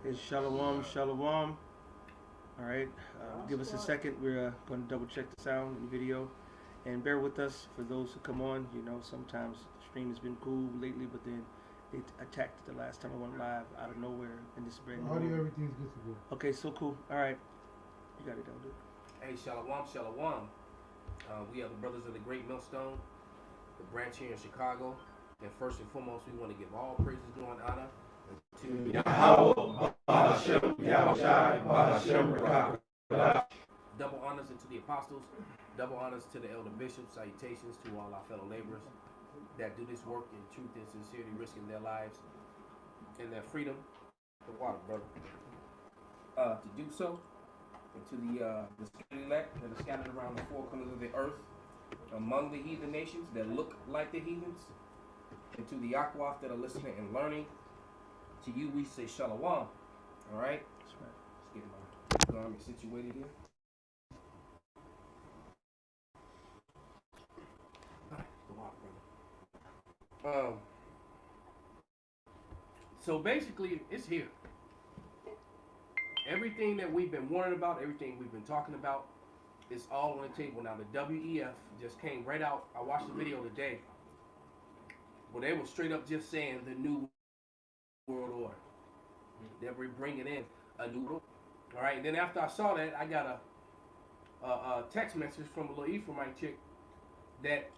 It's Shalom, Shalom. All right, give us a second. We're going to double check the sound and video, and bear with us for those who come on. You know, sometimes the stream has been cool lately, but then they attacked it the last time I went live out of nowhere, and this is brand new. Audio, everything's good to go. Okay, so cool. All right, you got it, Elder. Hey, Shalom, Shalom. We are the Brothers of the Great Millstone, the branch here in Chicago. And first and foremost, we want to give all praises, glory, and honor to Yahweh, Hashem, Yahushai, Hashem, Rakah. double honors to the apostles, double honors to the elder bishops, salutations to all our fellow laborers that do this work in truth and sincerity, risking their lives and their freedom. The water, brother. To do so, and to the scattered elect that are scattered around the four corners of the earth, among the heathen nations that look like the heathens, and to the Akwaf that are listening and learning. To you, we say Shalom. All right? That's right. Let's get my garment situated here. All right, the water, brother. So basically, it's here. Everything that we've been warning about, everything we've been talking about, is all on the table. Now, the WEF just came right out. I watched the video today. Well, they were straight up just saying the new world order. That we're bringing in a new world. All right. And then after I saw that, I got a text message from a little Ephraimite chick that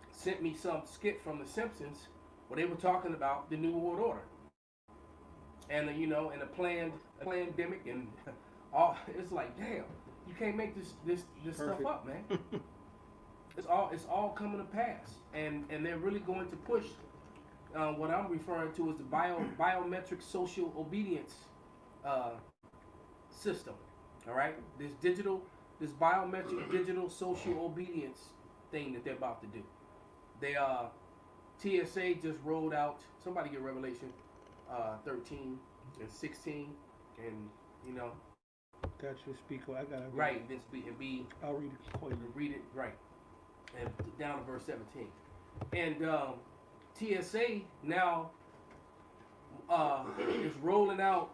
sent me some skit from The Simpsons where they were talking about the new world order. And and a pandemic and all. It's like, damn, you can't make this stuff up, man. It's all coming to pass, and they're really going to push what I'm referring to as the biometric social obedience system. All right, this biometric digital social obedience thing that they're about to do. They TSA just rolled out. Somebody get Revelation 13 and 16, and Got you, speaker. I got it. right. This be I'll read it for you. read it right. And down to verse 17. And TSA now is rolling out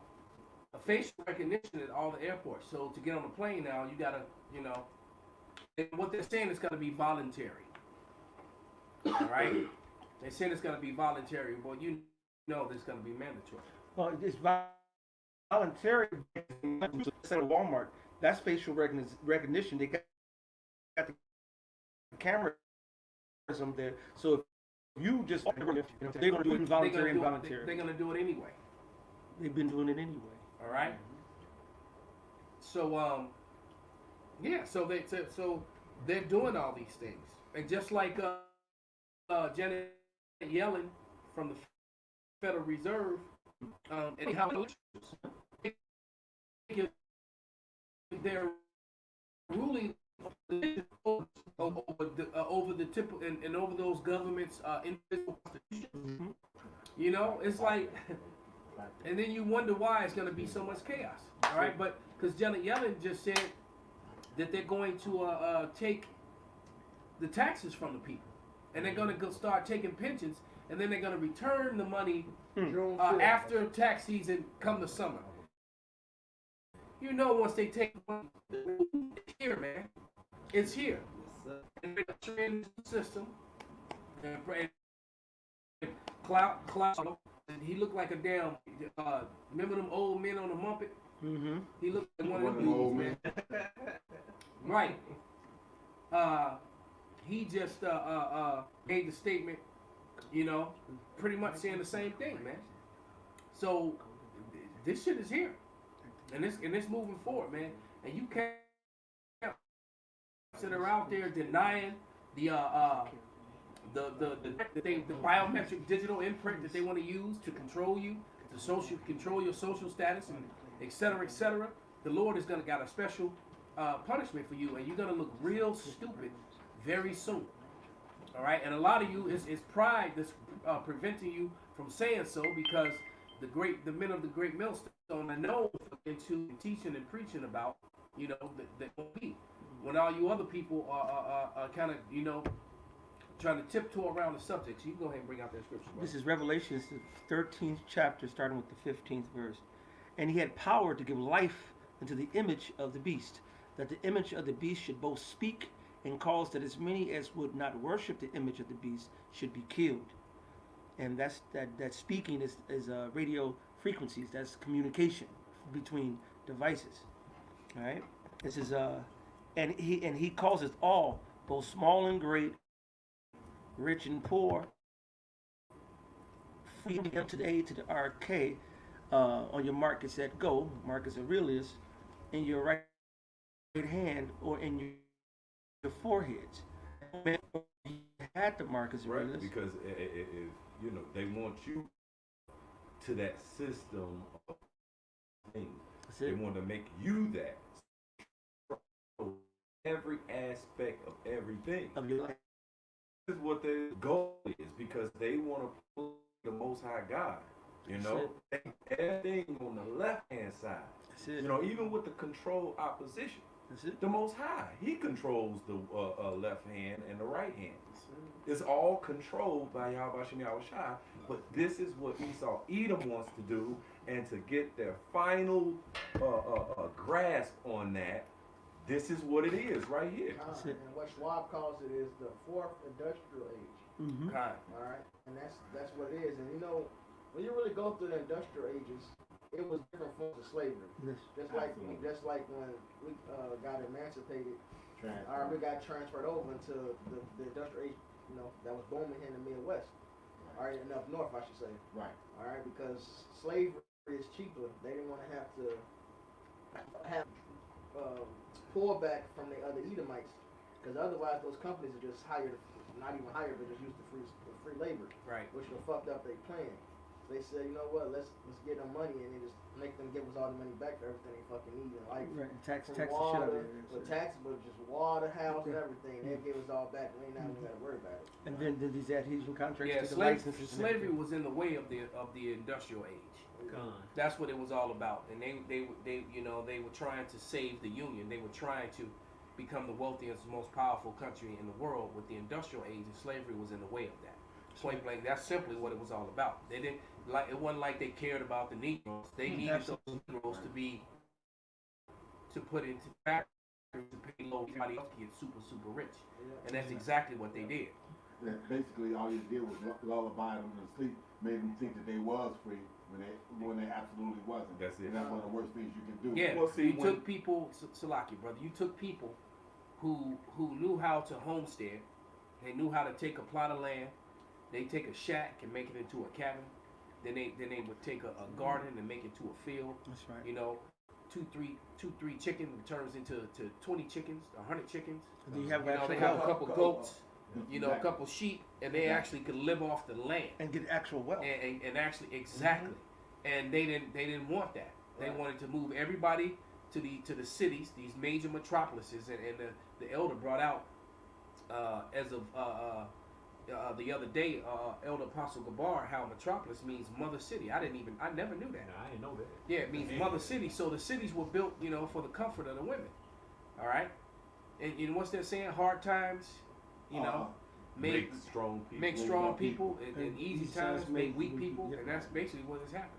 a facial recognition at all the airports. So to get on the plane now, you gotta, and what they're saying is gonna be voluntary. All right? They're saying it's gonna be voluntary, but you know it's gonna be mandatory. Well, it's voluntary. Instead of Walmart, that's facial recognition. They got the cameras on there. So if you just, they're going to do it voluntary and voluntary. They're gonna do it anyway. They've been doing it anyway. All right. So yeah. So they're doing all these things, and just like Janet Yellen from the Federal Reserve, and how they're ruling over the tip and over those governments' individual constitutions. It's like, and then you wonder why it's going to be so much chaos. All right, but because Janet Yellen just said that they're going to take the taxes from the people, and they're going to start taking pensions, and then they're going to return the money after tax season come the summer. Once they take the money, it's here, man. It's here. And they're trained the system. And Cloud, and he looked like a damn, remember them old men on the Muppet? Mm-hmm. He looked like one of them dudes, man. Right. He just made the statement, pretty much saying the same thing, man. So this shit is here, and it's moving forward, man. And you can't that are out there denying the biometric digital imprint that they want to use to control you, to control your social status, and et cetera, et cetera. The Lord is gonna got a special punishment for you, and you're gonna look real stupid very soon. All right, and a lot of you is pride that's preventing you from saying so, because the men of the great millstone I know into teaching and preaching about, that won't be. When all you other people are kind of, trying to tiptoe around the subject. So you can go ahead and bring out that scripture. Bro. This is Revelation, the 13th chapter, starting with the 15th verse. And he had power to give life into the image of the beast, that the image of the beast should both speak and cause that as many as would not worship the image of the beast should be killed. And that speaking is radio frequencies. That's communication between devices. All right. This is and he causes all, both small and great, rich and poor, free him today to the RK. On your mark it said go. Marcus Aurelius, in your right hand or in your foreheads. Had the Marcus Aurelius. Right, because if you know they want you to that system of things. They want to make you that. Every aspect of everything. Of your life. This is what their goal is, because they want to pull the Most High God. You know, everything on the left hand side. That's it. You know, even with the control opposition. That's it. The Most High, He controls the left hand and the right hand. It's all controlled by Yahweh Shem Yahweh Shai. But this is what Esau Edom wants to do, and to get their final grasp on that. This is what it is right here. And what Schwab calls it is the fourth industrial age. Mm-hmm. All right, and that's what it is. And you know, when you really go through the industrial ages, it was different forms of slavery. Yes. Just like when we got emancipated, we got transferred over into the industrial age. You know, that was booming here in the Midwest. All right, and up north, I should say. Right. All right, because slavery is cheaper. They didn't want to have pull back from the other Edomites, because otherwise those companies are just hired, not even hired, but just used the free labor, Right. which would have fucked up their plan. So they said, you know what, let's get them money and then just make them give us all the money back for everything they fucking need in life. Right. Tax From the shit out water, of it. with tax, but just water, house, and everything. They give us all back. We ain't now got to worry about it. And then these adhesion contracts Yeah, to the licenses. slavery was in the way of the industrial age. That's what it was all about. And they you know, they were trying to save the Union. They were trying to become the wealthiest, most powerful country in the world with the industrial age, and slavery was in the way of that. Point blank, that's simply what it was all about. They didn't like, it wasn't like they cared about the Negroes. They needed those Negroes to put into factories to pay low, everybody else to get super rich. And that's exactly what they did. That basically all you did was lullaby them to sleep, made them think that they was free when they absolutely wasn't. That's it. And that's one of the worst things you can do. Yeah, Well, see, you took people, Salaki, brother, you took people who knew how to homestead. They knew how to take a plot of land. They take a shack and make it into a cabin. Then they would take a garden and make it to a field. That's right. You know, two, three chickens turns into 20 chickens, 100 chickens. Do you have You know, they actual have a wealth couple goats, you know, a Exactly. couple sheep, and they actually could live off the land. and get actual wealth? And actually, exactly. And they didn't want that. They wanted to move everybody to the cities, these major metropolises. And the elder brought out as of the other day, Elder Apostle Gabar, how metropolis means mother city. I never knew that. I didn't know that. Yeah, it means mother city. So the cities were built, you know, for the comfort of the women. All right, and you know what's that saying? Hard times, you know, Make strong people. make strong people, and And easy easy times times make make weak weak people, people. and that's basically what has happened.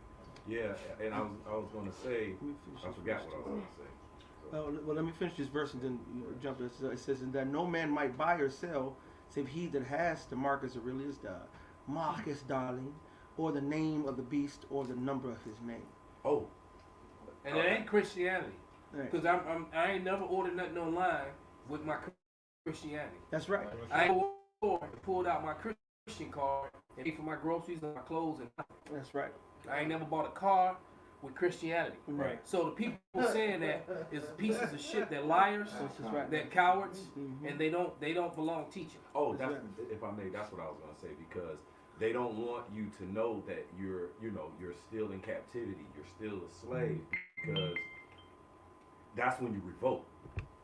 Yeah, and I was going to say, Let me finish I this forgot verse what I was too. going to say. Well, let me finish this verse and then jump. It says, "And that no man might buy or sell, save he that has the Marcus Aurelius, the Marcus Darling, or the name of the beast, or the number of his name." Oh, And it ain't Christianity, Right. because I ain't never ordered nothing online with my Christianity. That's right. I ain't pulled out my Christian card and paid for my groceries and my clothes, and That's right. I ain't never bought a car with Christianity. Right. So the people saying that is pieces of shit. They're liars. That's right. They're cowards, Mhm. and they don't belong teaching. oh, that's if I may. That's what I was going to say, because they don't want you to know that you're still in captivity. You're still a slave, because that's when you revolt.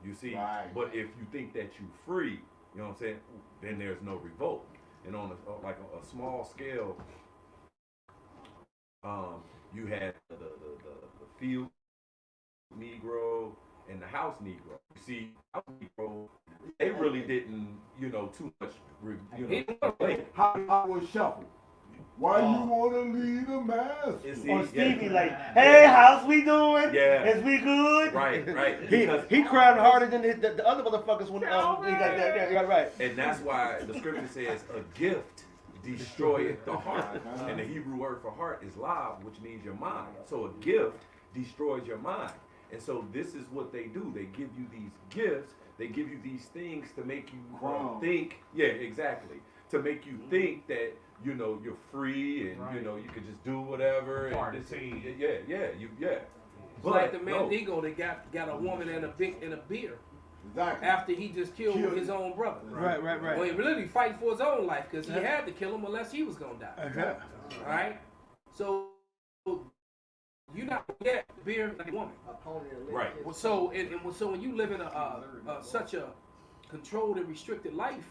You see, Right. but if you think that you're free, you know what I'm saying, then there's no revolt. And on a small scale, you had the field Negro and the house Negro. You see, house Negro, they really didn't, too much. How was shuffle? Why you wanna leave the mask? It's Or yeah. Stevie like, hey, how's we doing? Yeah. Is we good? Right. He cried harder than the other motherfuckers when he got that. Yeah, right. And that's why the scripture says a gift destroyeth the heart. And the Hebrew word for heart is lav, which means your mind. So a gift destroys your mind. And so this is what they do. They give you these gifts. They give you these things to make you think. Yeah, exactly. To make you think that, you know, you're free and, you know, you can just do whatever. And this, yeah. It's like the Mandingo that got a woman and a beer. Exactly. After he just killed his own brother. Right. Well, he really fighting for his own life because he had to kill him unless he was gonna die. Okay. All right. So you not get beer like a woman. Right. Well, so when you live in such a controlled and restricted life,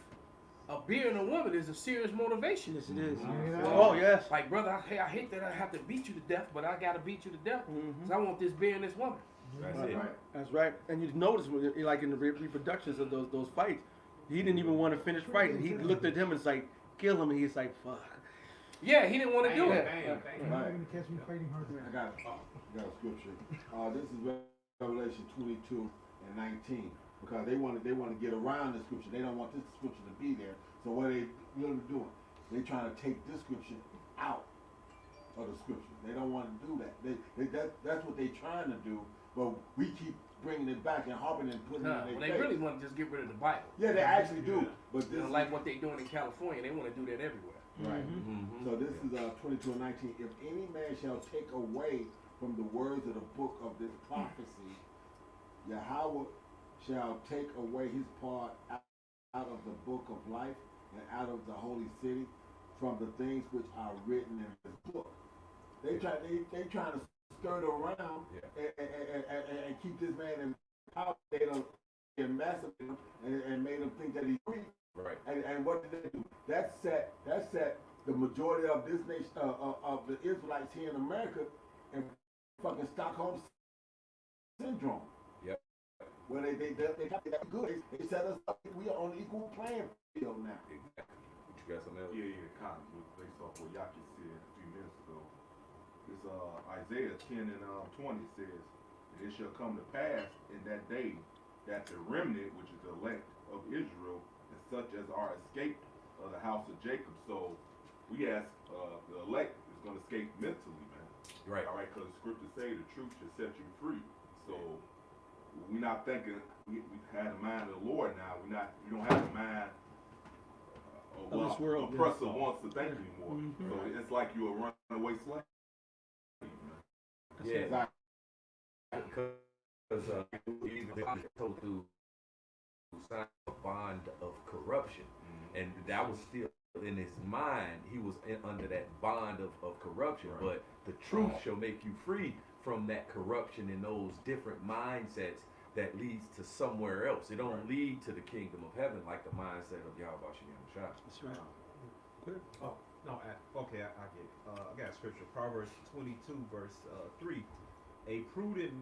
a beer and a woman is a serious motivation. Yes, it is. So, Oh, yes. Like, brother, hey, I hate that I have to beat you to death, but I gotta beat you to death because I want this beer and this woman. That's it. That's right. And you notice, like in the reproductions of those fights, he didn't even want to finish fighting. He looked at him and was like, kill him. And he's like, fuck. Yeah, he didn't want to do it. Right. I got a scripture. This is Revelation 22 and 19 because they want to get around the scripture. They don't want this scripture to be there. So what are they really doing? They trying to take this scripture out of the scripture. They don't want to do that. That's what they trying to do. But we keep bringing it back and harping and putting it in their They face. really want to just get rid of the Bible. Yeah, they actually do. But this Like what they're doing in California, they want to do that everywhere. right. So this is 22 and 19. If any man shall take away from the words of the book of this prophecy, Yahweh shall take away his part out of the book of life and out of the holy city from the things which are written in this book. They trying to skirt around and keep this man in power. They don't emancipate him and made him think that he's free. Right. And what did they do? That set the majority of this nation of the Israelites here in America in fucking Stockholm syndrome. Yep. Where they got that good. They set us up. We are on an equal playing field now. Exactly. What you got something else? Yeah, kind of based off what Yaki said a few minutes ago. It's Isaiah 10 and 20 says, "It shall come to pass in that day that the remnant, which is the elect of Israel, and such as are escaped of the house of Jacob." So we ask the elect is going to escape mentally, man. Right. All right, because the scriptures say the truth shall set you free. So we're not thinking we had the mind of the Lord now. We don't have the mind of Of this what world, oppressor wants to think anymore. So it's like you're a runaway slave. Yeah. Because even told to sign a bond of corruption, and that was still in his mind. He was under that bond of corruption, but the truth shall make you free from that corruption and those different mindsets that leads to somewhere else. It don't lead to the kingdom of heaven like the mindset of Yahweh Shem Shah. That's right. Good. Oh, no, I get it. I got a scripture, Proverbs 22, verse 3. A prudent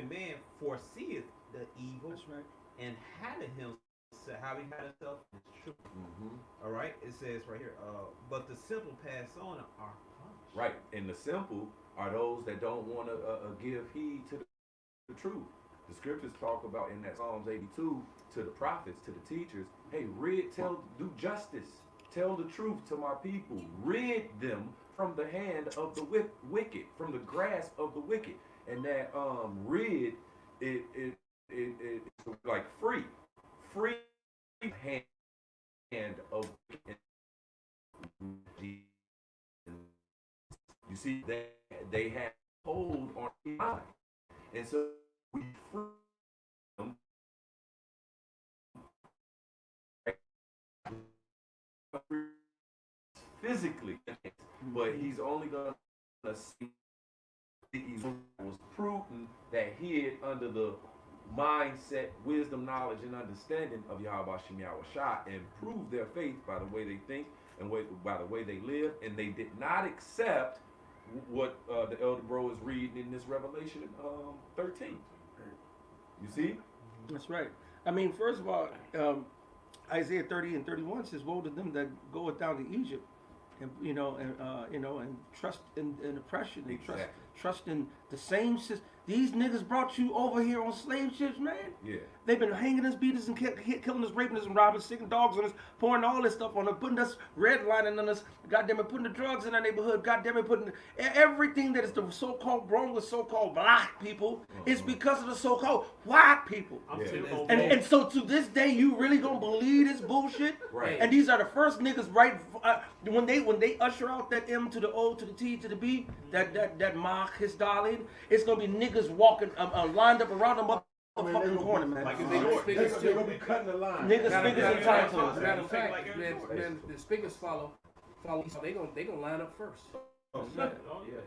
man foreseeth the evil. That's right. And hideth himself, how he hide himself is true. All right, it says right here, but the simple pass on are punished. Right, and the simple are those that don't want to give heed to the truth. The scriptures talk about in that Psalms 82 to the prophets, to the teachers, hey, do justice, tell the truth to my people, rid them from the hand of the wicked, from the grasp of the wicked. And that rid, it's like free hand of wicked. You see, they have hold on the mind, and so we free them physically, but he's only gonna see the evil was prudent that hid under the mindset, wisdom, knowledge, and understanding of Yahweh Shem Shah, and prove their faith by the way they think and by the way they live, and they did not accept what the elder bro is reading in this Revelation 13. You see? That's right. I mean, first of all, Isaiah 30 and 31 says, woe to them that goeth down to Egypt and and trust in oppression, and Exactly. trust in the same system. These niggas brought you over here on slave ships, man. Yeah. They've been hanging us, beating us, and killing us, raping us, and robbing us, sticking dogs on us, pouring all this stuff on us, putting us, redlining on us, goddamn it, putting the drugs in our neighborhood, goddamn it, putting everything that is the so-called wrong with so-called black people is because of the so-called white people. Yeah. And so to this day, you really gonna believe this bullshit? Right. And these are the first niggas, right? When they usher out that M to the O to the T to the B, that Mach his darling, it's gonna be niggas walking lined up around the motherfucking corner, man. Like They're gonna be cutting the line. Niggas fingers and time toes. Matter of fact, man, the speakers follow. They gonna line up first. Oh, Yeah. yeah.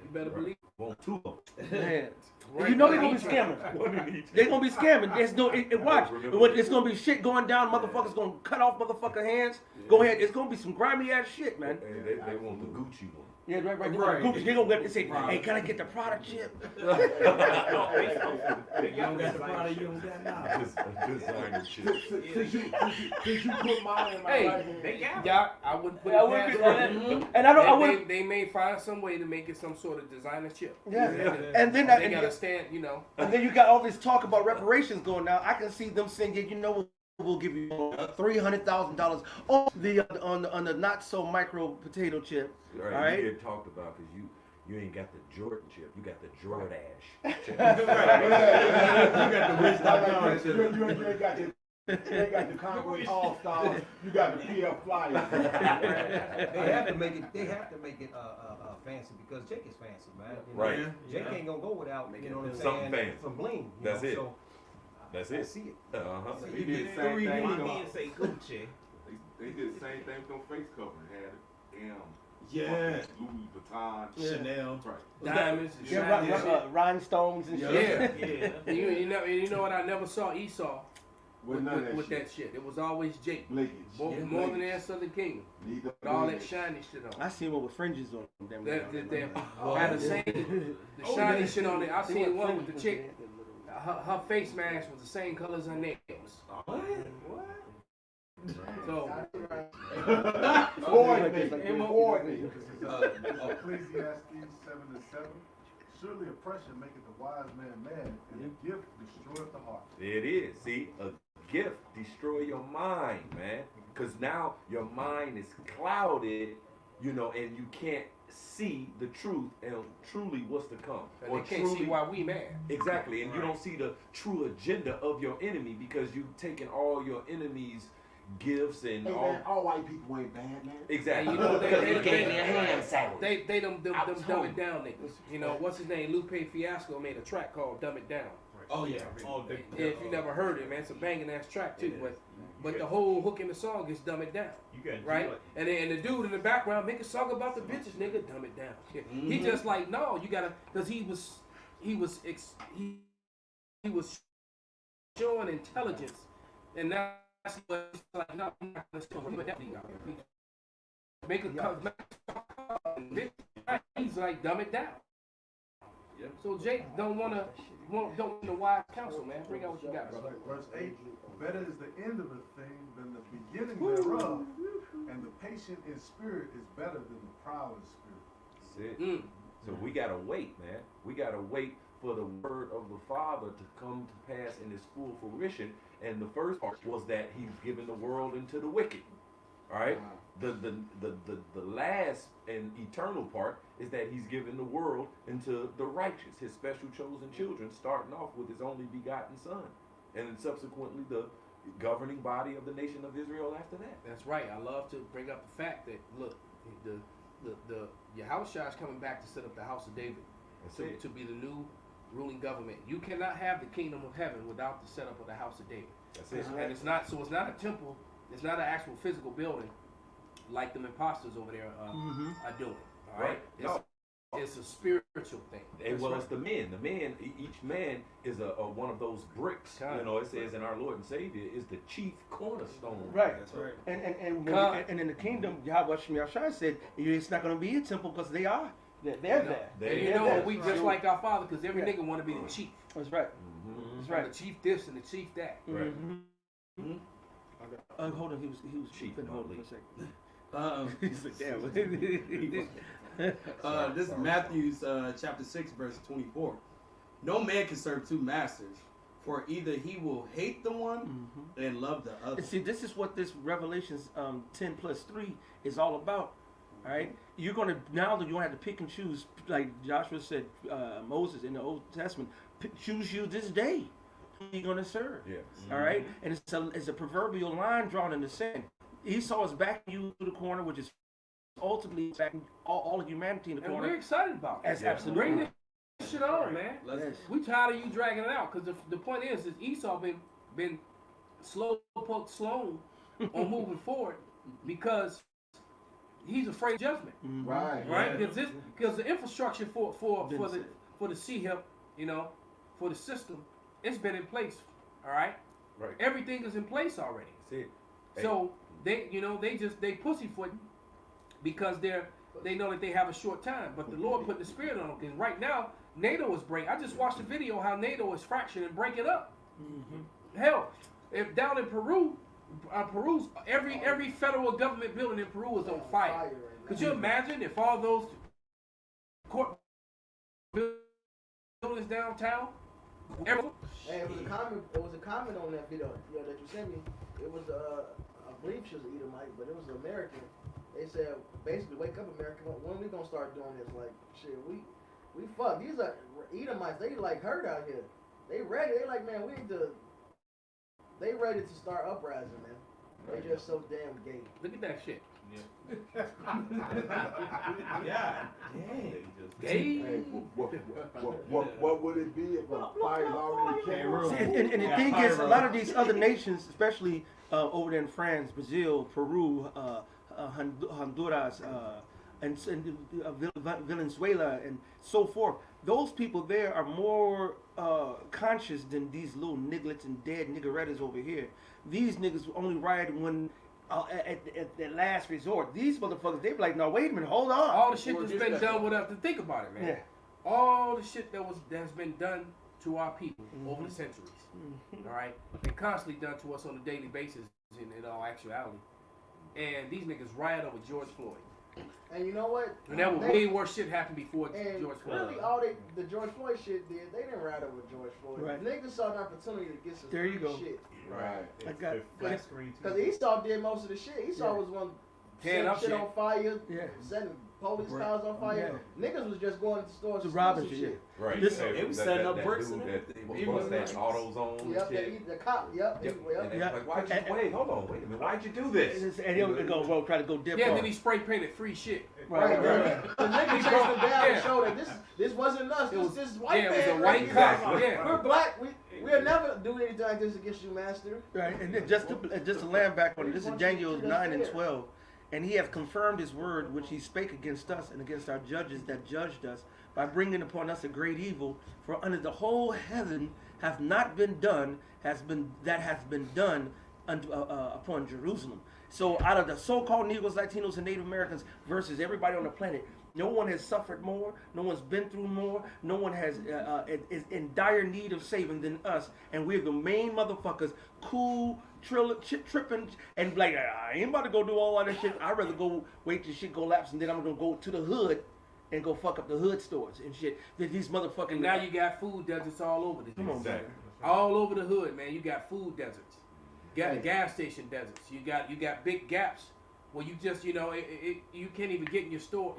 You better believe. Want two of Man. Right. You know they're gonna be scamming. them. They're gonna be scamming. There's no watch. Remember- It's gonna be shit going down. Motherfuckers gonna cut off motherfucking hands. Go ahead. It's gonna be some grimy ass shit, man. And they want the Gucci one. Yeah, right. Right. They're gonna get say, hey, can I get the product chip? You don't got the product, you don't got now. Designer shit. Since you put mine in my Hey, right hand. They got it. Yeah, I wouldn't put Yeah, I it wouldn't past put them. that. And I wouldn't. They may find some way to make it some sort of designer chip. Yeah. And then They gotta stand, you know. and then you got all this talk about reparations going now. I can see them saying, you know, we'll give you $300,000 on the not so micro potato chip. Right. All right. You get talked about because you ain't got the Jordan chip. You got the Jordache chip. You got the Wish.com. You ain't got the Congress All Stars. You got the PF Flyers. They have to make it. They have to make it fancy because Jake is fancy, man. You know? Right. Jake ain't gonna go without you know what I'm Something saying. fancy. Some bling. you That's know, it. So That's I it. see it. Uh-huh. So He you did get the same three thing. My million. men say Gucci. They did the same thing with them face covering. Had M, Yeah. Louis Vuitton, Chanel. right? Diamonds and Yeah, shit. rhinestones and shit. Yeah. Yeah. You know what? I never saw Esau With none of that with shit. that shit. It was always Jake. Linkage. More than their Southern Kingdom. Need the With all that linkage. shiny shit on. I seen one with fringes on them. They had the same, the shiny shit on it. I seen one with the chick. Her face mask was the same color as her nails. What? So Coordinate. Coordinate. Ecclesiastes 7:7. Surely oppression maketh the wise man mad, and a gift destroyeth the heart. There it is. See, a gift destroy your mind, man. Because now your mind is clouded, you know, and you can't see the truth and truly what's to come. and they can't see why we mad. Exactly, and you don't see the true agenda of your enemy because you've taken all your enemies' gifts and Hey all. man, all white people ain't bad, man. Exactly. And you know, Because they you gave me a hand sandwich. They dumb I it told down niggas. You know, what's his name? Lupe Fiasco made a track called Dumb It Down. Oh yeah. Oh, If you never heard it, man, it's a banging ass track too. But the whole hook in the song is Dumb It Down. You got Right? And then the dude in the background make a song about the bitches, nigga, dumb it down. He just like, no, you gotta, cause he was showing intelligence, and now that's what it's like, no, I'm not gonna show him that. Make a he's like, dumb it down. Yep. So Jake don't wanna wise counsel, man. Bring out what you got, brother. Verse 8. Better is the end of a thing than the beginning thereof, and the patient in spirit is better than the proud in spirit. That's it. So we gotta wait, man. We gotta wait for the word of the Father to come to pass in its full fruition. And the first part was that He's given the world into the wicked. All right. The last and eternal part is that He's given the world into the righteous, His special chosen children, starting off with His only begotten Son, and then subsequently the governing body of the nation of Israel after that. That's right. I love to bring up the fact that look, the Yahushua is coming back to set up the house of David to be the new ruling government. You cannot have the kingdom of heaven without the setup of the house of David. That's it. And it's not a temple. It's not an actual physical building like them imposters over there are doing. All right. Right. It's a spiritual thing. And well, it's the men. The men, each man is a one of those bricks. You know, it says in our Lord and Savior is the chief cornerstone. Right. That's right. And in the kingdom, Yahweh Shai said it's not going to be a temple because they are. They're there. And you know, we just like our Father, because every nigga want to be the chief. That's right. Mm-hmm. That's right. The chief this and the chief that. Right. Hold on, he was Chief, finna hold no, it for a second. He's like, damn. This is Matthew's chapter 6, verse 24. No man can serve two masters, for either he will hate the one and love the other. And see, this is what this Revelations 10 plus 3 is all about. All right, you're gonna now that you don't have to pick and choose, like Joshua said, Moses in the Old Testament, choose you this day who you're gonna serve. Yes. All right, and it's a proverbial line drawn in the sand. Esau is backing you to the corner, which is ultimately backing all of humanity in the And corner. we're excited about it. As Yeah. absolutely. Bring this shit on, man. Yes. We tired of you dragging it out, because the point is Esau been slow on moving forward because he's afraid of judgment, Right. right? Because the infrastructure for Been the set. for the CHIP, for the system, it's been in place. All right, Right. everything is in place already. That's it. Hey, So they pussyfooting because they know that they have a short time, but the Lord put the spirit on them. Because right now NATO is breaking. I just watched a video how NATO is fracturing and breaking up. Hell, if down in Peru's every federal government building in Peru is on fire. right Could now. you imagine if all those court buildings downtown? Hey, it was a comment on that video, that you sent me. It was I believe she was an Edomite, but it was an American. They said basically, wake up, America. When we gonna start doing this? Like shit, we fuck. These are Edomites. They like hurt out here. They ready. They like, man, we need to. They ready to start uprising, man. They just so damn gay. Look at that shit. Yeah. Gay. Hey, what would it be if a fire's already kindled? And the thing is, a lot of these other nations, especially over there in France, Brazil, Peru, Honduras, and Venezuela, and so forth, those people there are more conscious than these little nigglets and dead niggerettas over here. These niggas only riot when at the last resort. These motherfuckers, they be like, no, wait a minute, hold on. All the shit that's been done with us. To think about it, man. Yeah. All the shit that's been done to our people over the centuries. All right, and constantly done to us on a daily basis in all actuality. And these niggas riot over George Floyd. And you know what? And that was way worse shit happened before And George Floyd. really, the George Floyd shit did, they didn't ride over George Floyd. Right. Niggas saw an opportunity to get some There you free go. shit. Right. I got flat screen too. Because Esau did most of the shit. Esau was one Tearing setting up shit shit. on fire, Yeah. setting police Right. cars on fire. Niggas was just going to the stores To to rob steal and some shit. shit. Right. This- Hey, They was that- setting that- up that bricks dude and that everything. was Even busting that the- AutoZone and Yep, shit. the cop, yep. Yep. And Yeah. like, why'd you And- wait? Hold on, wait a minute. Why'd you do this? And he'll go, well, try to go dip Yeah, off. then he spray painted free shit. Right, right. The niggas chased them down Yeah. and showed that this wasn't us. It was- This white yeah, man. it was a right white here. cop. Yeah. We're black. We'll never do anything like this against you, master. Right, and then just to land back on it, this is Daniel 9 and 12. And he hath confirmed his word which he spake against us and against our judges that judged us, by bringing upon us a great evil. For under the whole heaven hath not been done, hath been done unto, upon Jerusalem. So out of the so-called Negroes, Latinos, and Native Americans versus everybody on the planet, no one has suffered more, no one's been through more, no one is in dire need of saving than us, and we're the main motherfuckers, cool, tripping, and like, I ain't about to go do all that shit. I'd rather go wait till shit go lapse, and then I'm gonna go to the hood and go fuck up the hood stores and shit. That these motherfucking And now you got food deserts all over the Come on, man. Exactly. all over the hood, man. You got food deserts, got gas station deserts. You got big gaps where you just you can't even get in your store.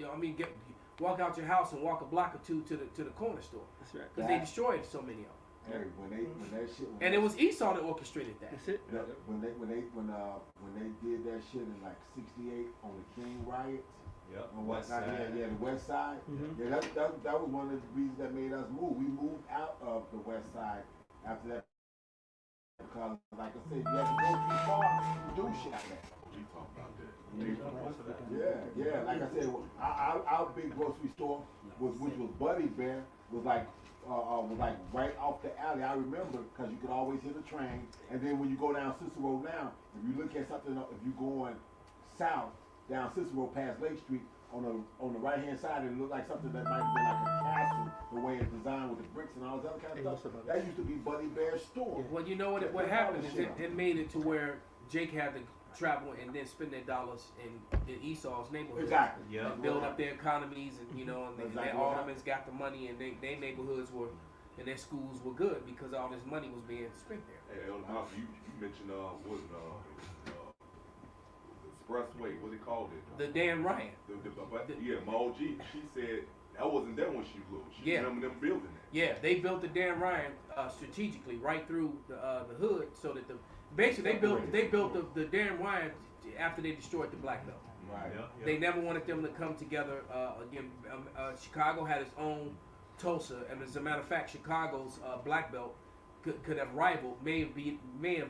Walk out your house and walk a block or two to the corner store That's right. because they destroyed so many of them. Hey, when that shit. And it was Esau that orchestrated that. That's it. When they did that shit in like '68 on the King riots. Yep. On West Side. Yeah, the West Side. Mhm. Yeah, that was one of the reasons that made us move. We moved out of the West Side after that because, like I said, you had to go too far to do shit like that. We talk about that. Yeah. Like I said, our big grocery store which was Buddy Bear, was like right off the alley. I remember because you could always hear the train. And then when you go down Cicero now, if you look at something, if you going south down Cicero past Lake Street, on the right hand side, it looked like something that might be like a castle, the way it's designed with the bricks and all this other kind of stuff. That used to be Buddy Bear's store. Well, you know what happened is it made it to where Jake had travel and then spend their dollars in Esau's neighborhood. Exactly. Yeah. And build up their economies, and and Exactly their what aldermen got the money, and their neighborhoods were, and their schools were good because all this money was being spent there. Hey, Elder Malcolm, you mentioned expressway. What they called it? The Dan Ryan. My OG. She said that wasn't there when she was little. She Yeah. remember them building it. Yeah, they built the Dan Ryan strategically right through the hood, so that basically they built the Dan Ryan after they destroyed the Black Belt. Right. Yeah. They never wanted them to come together again. Chicago had its own Tulsa, and as a matter of fact, Chicago's Black Belt could have rivaled, may have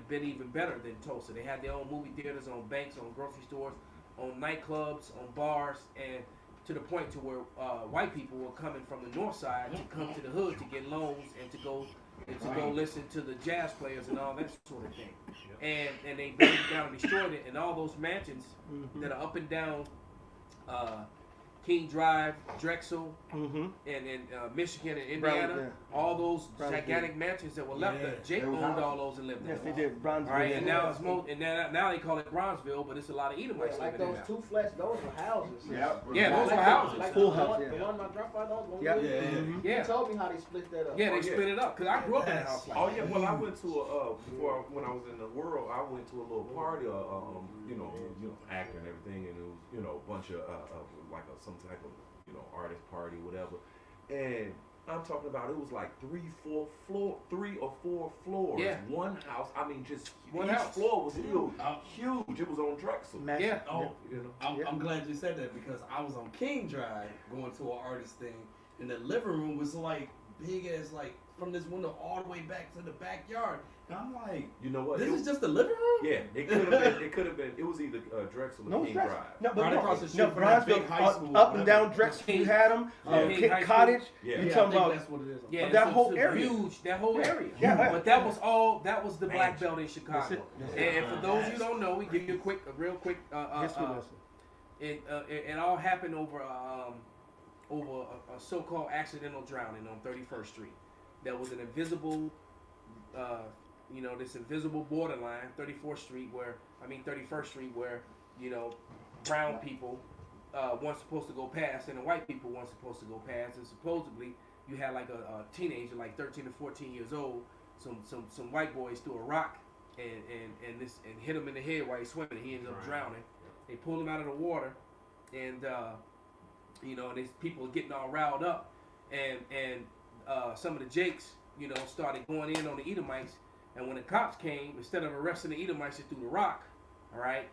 been even better than Tulsa. They had their own movie theaters, on banks, on grocery stores, on nightclubs, on bars, and to the point to where white people were coming from the north side to come to the hood to get loans and to go listen to the jazz players and all that sort of thing. And they burned it down and destroyed it, and all those mansions that are up and down King Drive, Drexel, and Michigan and Indiana, all those gigantic mansions that were left there. Jake owned all those and lived there. Yes, they did. Bronzeville. All right, and now it's now they call it Bronzeville, but it's a lot of Edomites Like living those there. two flats, those were houses. Yeah, those were houses. Like Full the house, one, yeah. the one my grandfather owned. Yeah. Yeah. He told me how they split that up. Yeah, they split it up because I grew up in a house like Oh that. yeah, well I went to before when I was in the world, I went to a little party, actor and everything, and it was a bunch of some type of artist party, whatever, and I'm talking about it was like 3 or 4 floors, Yeah. one house. I mean, just One each house. floor was still huge. It was on Drexel. Massive. Yeah. Oh, Yeah. I'm glad you said that because I was on King Drive going to an artist thing, and the living room was like big as like from this window all the way back to the backyard. And I'm like, You know what? this It is just the living room? Yeah, it could have been. It could have been. It was either Drexel or No, King Drexel. Drive. No, but Right no, across the street no, from that Bronzeville, big high school, up and down whatever. Drexel, you had them. King High School. Cottage. Yeah. You Yeah, I talking think about? that's what it is. Yeah, that it's whole area. huge, that whole area. Yeah. But that was the Black Belt in Chicago. That's it. That's it. And for those who don't know, we give you a real quick. History lesson. It all happened over a so-called accidental drowning on 31st Street. There was an invisible, this invisible borderline, 31st Street, where brown people weren't supposed to go past, and the white people weren't supposed to go past, and supposedly you had like a teenager, like 13 or 14 years old. Some white boys threw a rock and hit him in the head while he's swimming. And he ended up drowning. They pulled him out of the water, and these people were getting all riled up, and some of the Jakes, started going in on the Edomites. And when the cops came, instead of arresting the Edomites that threw the rock, all right,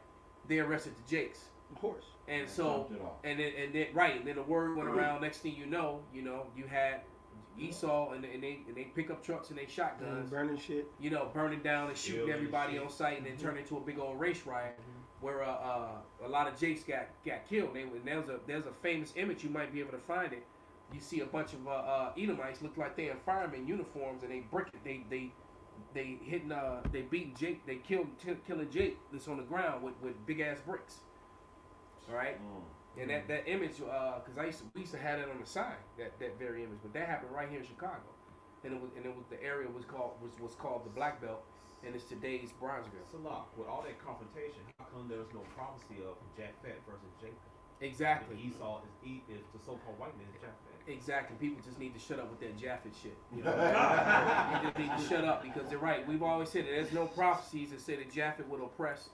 they arrested the Jakes. Of course. And so, and then the word went around. Next thing you know, you had Esau, and they pick up trucks and they shotguns, Burning shit. burning down and shooting Killing everybody shit. on sight, and then turn into a big old race riot where a lot of Jakes got killed. There's a famous image, you might be able to find it. You see a bunch of Edomites look like they're in fireman uniforms, and they brick it. They beating Jake. They killing Jake that's on the ground with big ass bricks. All right. And that image, because we used to have that on the sign, that very image, but that happened right here in Chicago, and it was the area was called the Black Belt, and it's today's Bronzeville. So look, with all that confrontation, how come there's no prophecy of Japhet versus Jacob? Exactly. If Esau is the so-called white man is Japhet. Exactly. People just need to shut up with that Japhet shit. You just need to shut up because they're right. We've always said that there's no prophecies that say that Japhet would oppress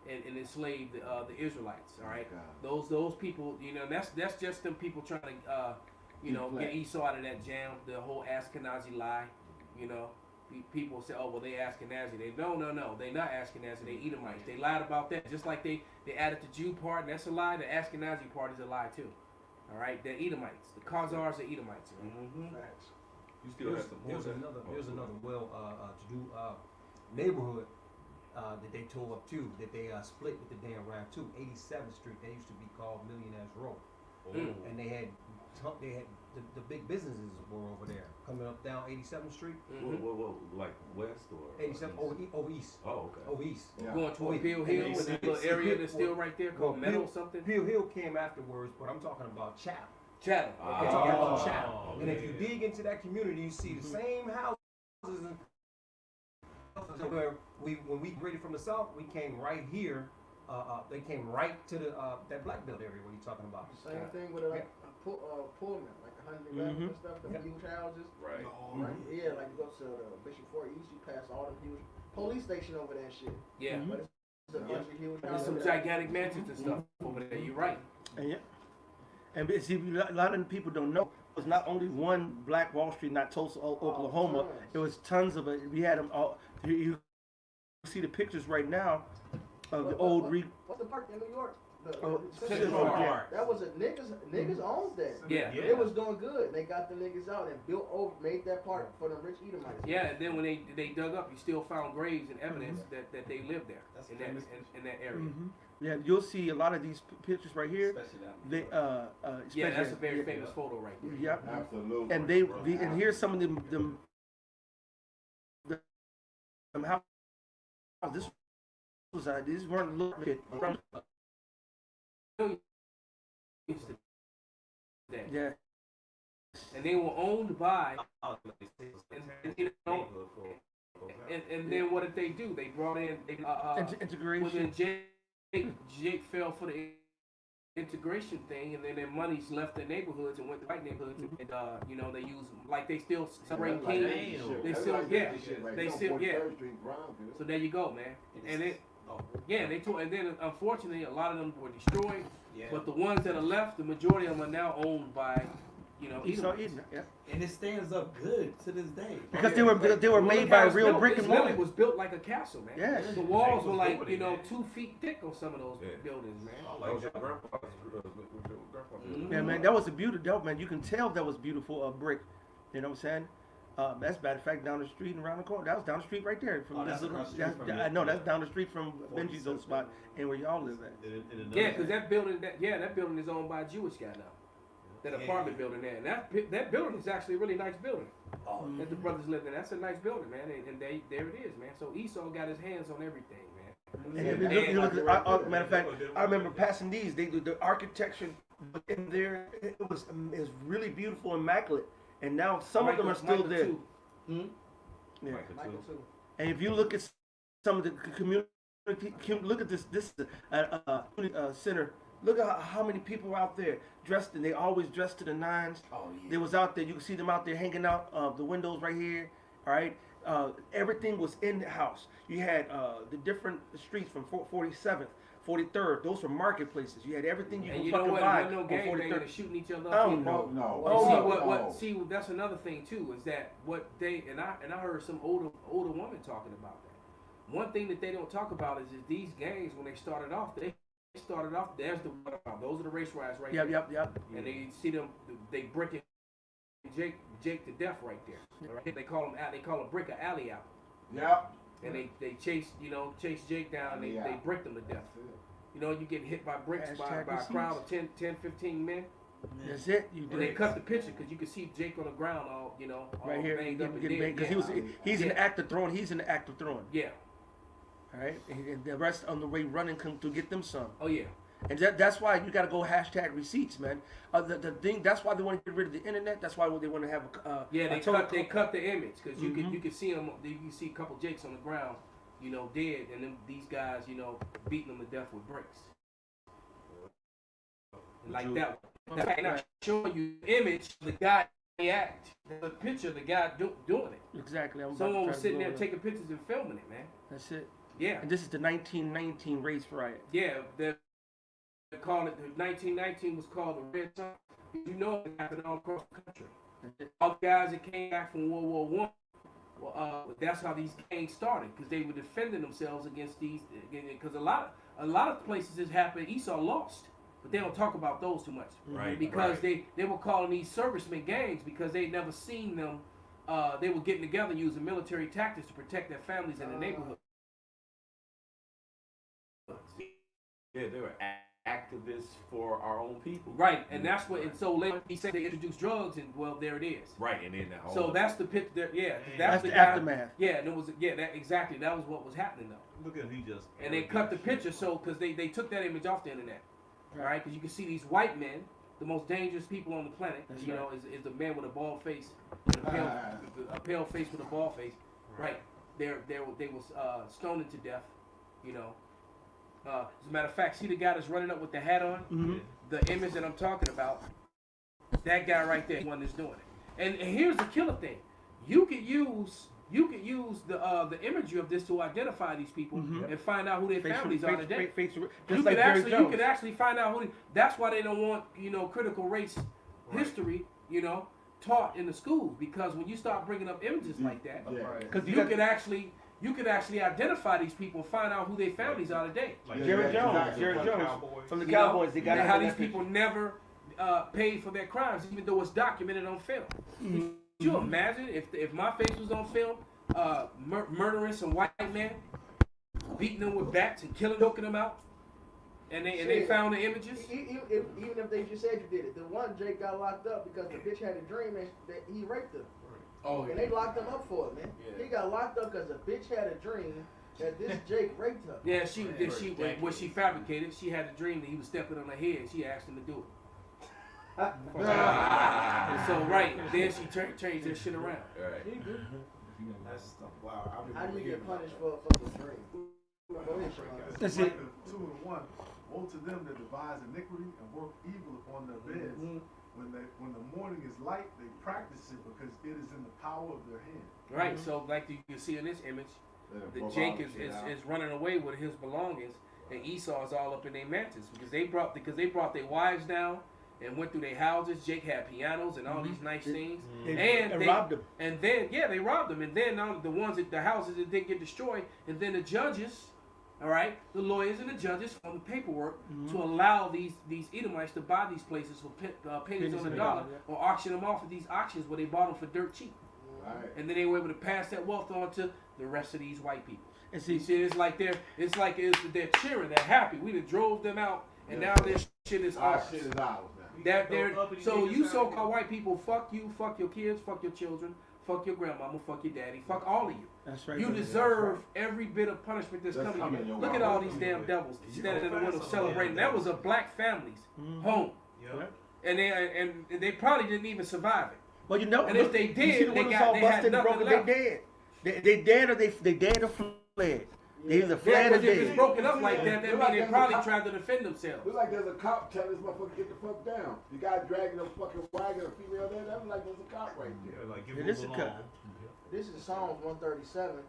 and enslave the Israelites. All right. Those people. That's just them people trying to get Esau out of that jam. The whole Ashkenazi lie. People say, oh well, they Ashkenazi. No. They not Ashkenazi. They Edomites. They lied about that. Just like they added the Jew part, and that's a lie. The Ashkenazi part is a lie too. All right, they're Edomites. The Khazars are Edomites. Right? Facts. You still have some more. Here's another to-do neighborhood that they tore up too, that they split with the Dan Ryan too. 87th Street, they used to be called Millionaires Row, and they had the big businesses were over there coming up down 87th Street. Whoa, like west or 87 over east. Oh, okay. Over east. Going toward Peel Hill, with that little area that's still right there called Meadow something. Peel Hill came afterwards, but I'm talking about Chatham. Chatham. I'm talking about Chatham. And if you dig into that community, you see the same houses. Where when we graded from the south, we came right here they came right to the that black belt area. What are you talking about? Same thing with like Pullman, like the 111 and stuff, the huge houses. Right. Right. Yeah, like you go to Bishop Fort East, you pass all them huge police station over there and shit. Yeah. But it's a bunch of huge There's houses. some gigantic mansions and stuff over there. You're right. And yeah, and see, a lot of people don't know. It was not only one Black Wall Street, not Tulsa, Oklahoma. It was tons of it. We had them all. You see the pictures right now of the old. What's the park in New York? Central Park. That was a niggas owned that. Yeah. It was doing good. They got the niggas out and made that park for the rich Edomites. Yeah, and then when they dug up, you still found graves and evidence that they lived there in that area. Yeah, you'll see a lot of these pictures right here. Especially that. They Yeah, that's a very famous photo right there. Yep. Absolutely. And and here's some of them how this was these weren't little bit from yeah. And they were owned by, and then what did they do? They brought in Integration. Jake fell for the integration thing, and then their money's left the neighborhoods and went to white neighborhoods, and you know, they use like they still bring King. They still So there you go, man. And they took, and then unfortunately a lot of them were destroyed. Yeah. But the ones that are left, the majority of them are now owned by, you know, Esau Edomites. Edom, yeah. And it stands up good to this day. Because they were made by real brick and mortar. It was built like a castle, man. Yeah. The walls were like, you know, 2 feet thick on some of those buildings, man. Like your grandfather's Yeah, man, that was a beautiful, man. You can tell that was beautiful brick. You know what I'm saying? That's matter of fact down the street and around the corner. That was down the street right there. From that's across the street from I know that's down the street from Benji's old spot and where y'all live at. Yeah, because that building is owned by a Jewish guy now. That apartment building there, and that building is actually a really nice building. That the brothers lived in. That's a nice building, man. And there it is, man. So Esau got his hands on everything, man. And you look at, matter of fact, I remember passing these. The architecture in there, it was really beautiful, immaculate. And now some of them are still there. Yeah. Michael too. And if you look at some of the community, look at this center. Look at how many people were out there dressed, and they always dressed to the nines. Oh, yeah. They was out there. You can see them out there hanging out the windows right here. All right. Everything was in the house. You had the different streets from 47th, 43rd. Those were marketplaces. You had everything you could fucking buy no on gang 43rd. shooting each other Oh, up. no. See, that's another thing too, is that what they and I heard some older woman talking about that. One thing that they don't talk about is these gangs, when they started off, there's the those are the race riots right there. Yep. And they see them, they bricking Jake to death right there. Right? They call him brick an alley out. Yep. And they chase Jake down, and they bricked him to death. You know, you get hit by bricks by a crowd of 10, 15 men. That's it. And they cut the picture because you can see Jake on the ground, all right here, banged up and getting dead. because he's in the act of throwing. He's in the act of throwing. Yeah. All right, and the rest on the way running to get them some. Oh yeah. And that's why you got to go hashtag receipts, man. The thing, that's why they want to get rid of the internet. That's why they want to have they cut the image because you can see them. You can see a couple Jakes on the ground, you know, dead, and then these guys, you know, beating them to death with bricks. Like that. And I'm showing you the image of the guy in the act, the picture of the guy doing it. Exactly. Someone was sitting there taking pictures and filming it, man. That's it. Yeah. And this is the 1919 race riot. Yeah, they called it. The 1919 was called the Red Sun. You know, it happened all across the country. All the guys that came back from World War I, that's how these gangs started, because they were defending themselves against these. Because a lot of places this happened, Esau lost, but they don't talk about those too much, Right? Because they were calling these servicemen gangs because they never seen them. They were getting together using military tactics to protect their families in the neighborhood. Yeah, they were activists for our own people. Right, and that's what. And so later he said they introduced drugs, and well, there it is. Right, and then So that's the picture. Yeah, that's the the guy, aftermath. Yeah, and it was that exactly. That was what was happening though. Look at he just. And they cut the picture so because they took that image off the internet, all right? Because you can see these white men, the most dangerous people on the planet. That's you know, is the man with a bald face, with a pale face with a bald face. Right. They was stoned to death. You know. As a matter of fact, see the guy that's running up with the hat on? Mm-hmm. The image that I'm talking about, that guy right there, the one that's doing it. And here's the killer thing: you could use the imagery of this to identify these people and find out who their families are today. You could actually find out who. That's why they don't want critical race history taught in the schools, because when you start bringing up images like that, Because you could actually identify these people and find out who their families are today. Like Jared Jones, Exactly. Jared From the Jones Cowboys. from the You know, Cowboys. They got and how that these picture. people never paid for their crimes, even though it's documented on film. Mm-hmm. Could you imagine if my face was on film, murdering some white man, beating them with bats and choking them out, and they found the images? Even if they just said you did it, the one Jake got locked up because the bitch had a dream that he raped her. Oh, And they locked him up for it, man. Yeah. He got locked up because the bitch had a dream that this Jake raped her. Yeah, she fabricated. She had a dream that he was stepping on her head. She asked him to do it. And so then she changed that shit around. Right. That's wow. I How do you get punished for a fucking dream? Go ahead, Sean. That's like it. the 2 and 1. Woe to them that devise iniquity and work evil upon their beds. When the morning is light, they practice it because it is in the power of their hand. Right. So like you can see in this image, the Jake is running away with his belongings, and Esau is all up in their mansions because they brought their wives down and went through their houses. Jake had pianos and all these nice things, and they robbed them. And then they robbed them, and then the houses that didn't get destroyed, and then the judges, all right, the lawyers and the judges formed the paperwork to allow these Edomites to buy these places for pennies on the dollar, or auction them off at these auctions where they bought them for dirt cheap. Right. And then they were able to pass that wealth on to the rest of these white people. And You see, see, they're cheering, they're happy. We done drove them out, and now their shit is Our ours. shit is ours now. So you so-called white people, fuck you, fuck your kids, fuck your children, fuck your grandmama, fuck your daddy, fuck all of you. that's right. You deserve every bit of punishment that's That's coming coming to you. your Look way. at all these damn devils standing in the window celebrating. That was a black family's home, Yep. and they probably didn't even survive it. Well, And if they you did, see the they windows got- all they had busted and nothing broken. left. They dead. They dead or they dead or fled. They either Yeah, fled or because if it's dead. broken up like that, that Look like means they there's a probably cop- tried to defend themselves. Looks like there's a cop telling this motherfucker get the fuck down. The guy dragging a fucking wagon, a female there, that was like there's a cop right there. Yeah, like give It them is a along. cut. This is Psalms 137.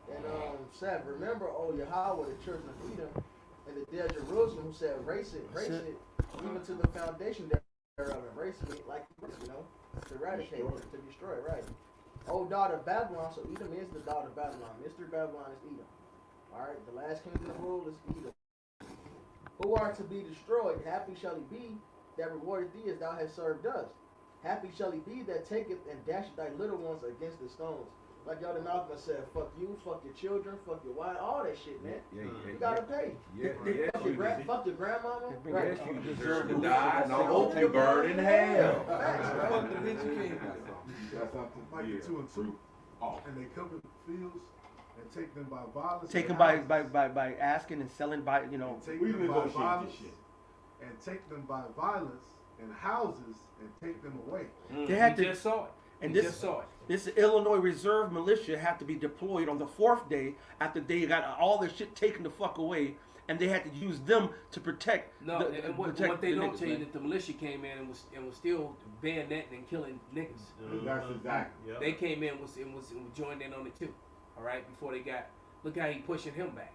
And said, remember, O Yahweh, the children of Edom, and the dear Jerusalem, who said, race it, even to the foundation thereof, and race it like, to eradicate, to destroy, right? O daughter of Babylon, so Edom is the daughter of Babylon. Mystery Babylon is Edom. Alright, the last kingdom of the world is Edom. Who are to be destroyed, happy shall he be that rewarded thee as thou hast served us. Happy shall he be that taketh and dasheth thy little ones against the stones. Like y'all the Malcolm said, fuck you, fuck your children, fuck your wife, all that shit, man. You gotta pay. Fuck your grandmama. Right. You deserve to die, and I hope you burn in hell. Facts, right? Fuck the bitch you can't. That's something. Like the 2 and 2. And they cover the fields and take them by violence. Taken and by houses. asking and selling by And take We them by negotiate violence. this shit. And take them by violence and houses and take them away. They had We to- just saw it. and We this- just saw it. This Illinois Reserve Militia had to be deployed on the 4th day after they got all their shit taken the fuck away, and they had to use them to protect. No, and what protect they the don't niggas, tell you man. that the militia came in and was still bayoneting and killing niggas. That's exactly. Yep. They came in and was joined in on it too. All right, before they got. Look how he pushing him back.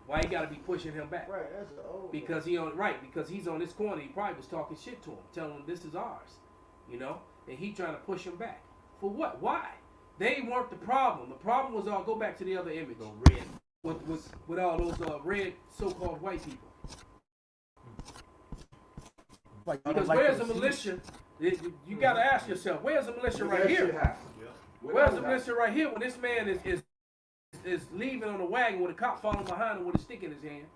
Why he got to be pushing him back? Right, that's an old Because he's on this corner. He probably was talking shit to him, telling him this is ours, and he trying to push him back. For what? Why? They weren't the problem. The problem was all. Go back to the other image. Red. With all those red so-called white people. Like, Because like where's those- the militia? You got to ask yourself, where's the militia right That shit here? happened. Where's the militia right here when this man is leaving on a wagon with a cop following behind him with a stick in his hand?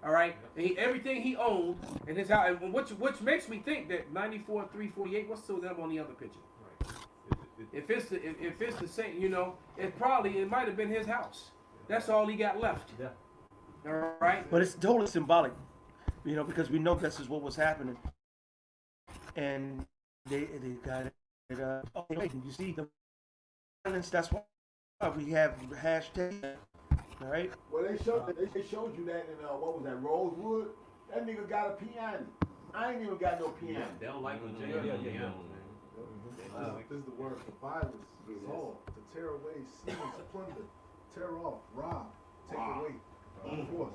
All right, and everything he owned and his house, and which makes me think that 94-348. What's the number on the other picture? If it's the same, it might have been his house. That's all he got left. Yeah. All right. But it's totally symbolic, because we know this is what was happening, and they got it. You see the violence. That's why we have hashtag All right. Well, they showed you that in what was that, Rosewood? That nigga got a piano. I ain't even got no piano. They don't like when Jay This is the word for violence, assault, to tear away, seize, plunder, tear off, rob, take away, by force.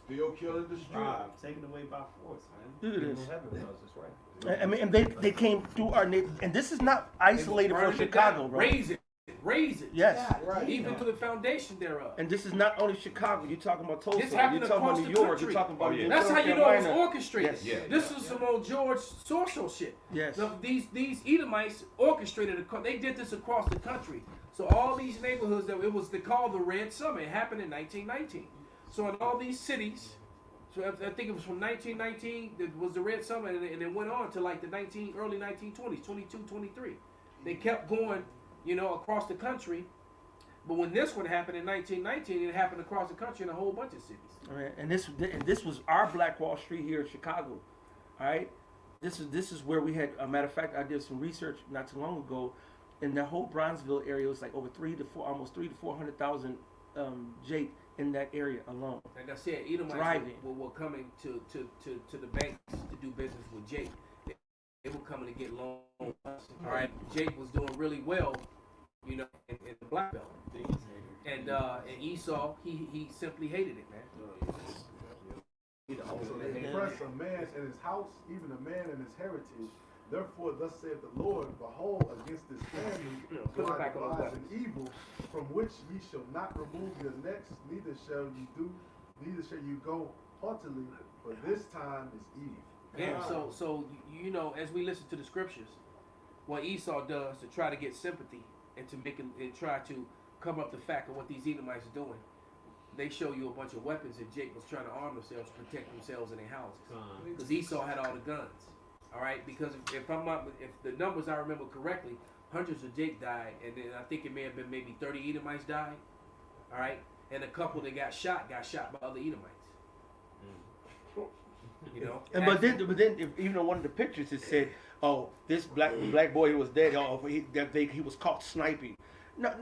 Still killing the street. Taken away by force, man. Look at this. Heaven does this, right? I mean, and they came through our neighborhood, and this is not isolated Burn from it Chicago, down, bro. raise it. Yes. Right. Even to the foundation thereof. And this is not only Chicago. You're talking about Tulsa. This You're happened talking about across New the York. country. You're talking about Oh, yeah. That's how North you know it was Carolina. orchestrated. Yes. Yeah. This is some old George Soros shit. Yes. Now, these Edomites orchestrated. They did this across the country. So all these neighborhoods that it was called the Red Summer. It happened in 1919. So in all these cities, so I think it was from 1919 that was the Red Summer, and it went on to like the early 1920s, 22, 23. They kept going, across the country. But when this one happened in 1919, it happened across the country in a whole bunch of cities. All right. And this was our Black Wall Street here in Chicago. All right. This is where we had. A matter of fact, I did some research not too long ago. In the whole Bronzeville area, it was like over almost 300,000 to 400,000 Jake in that area alone. Like I said, Edomites were coming to the banks to do business with Jake. They were coming to get loans. All right, Jake was doing really well, in the Black Belt. And Esau, he simply hated it, man. So they oppress a man in his house, even a man in his heritage. Therefore, thus saith the Lord, behold, against this family Put do it I back on the devise an evil, from which ye shall not remove your necks, neither shall you go haughtily, for this time is evil. Yeah, so as we listen to the scriptures, what Esau does to try to get sympathy and to make and try to cover up the fact of what these Edomites are doing, they show you a bunch of weapons that Jake was trying to arm themselves to protect themselves in their houses. Because Esau had all the guns. All right, because if the numbers I remember correctly, hundreds of Jake died, and then I think it may have been maybe 30 Edomites died. All right, and a couple that got shot by other Edomites. But then, even on one of the pictures, it said, "Oh, this black boy who was dead. Oh, he was caught sniping." No,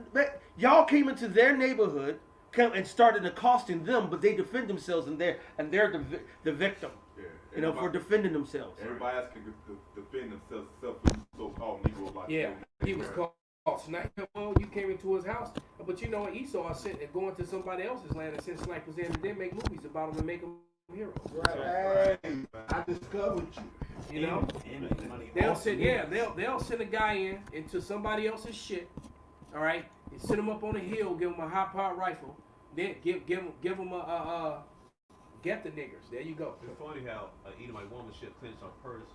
y'all came into their neighborhood, and started accosting them, but they defend themselves, and they're the victim. Yeah. For defending themselves. Everybody else can defend themselves except for so-called Negro like Yeah, he was caught sniping. Well, you came into his house, but Esau sent and going to somebody else's land and sent snipers in, and then make movies about them and make them heroes. Right. Hey, I discovered you. They'll send a guy into somebody else's shit. All right, and send him up on a hill, give him a high-powered rifle, then give him a get the niggers. There you go. It's funny how an Edomite woman should clench her purse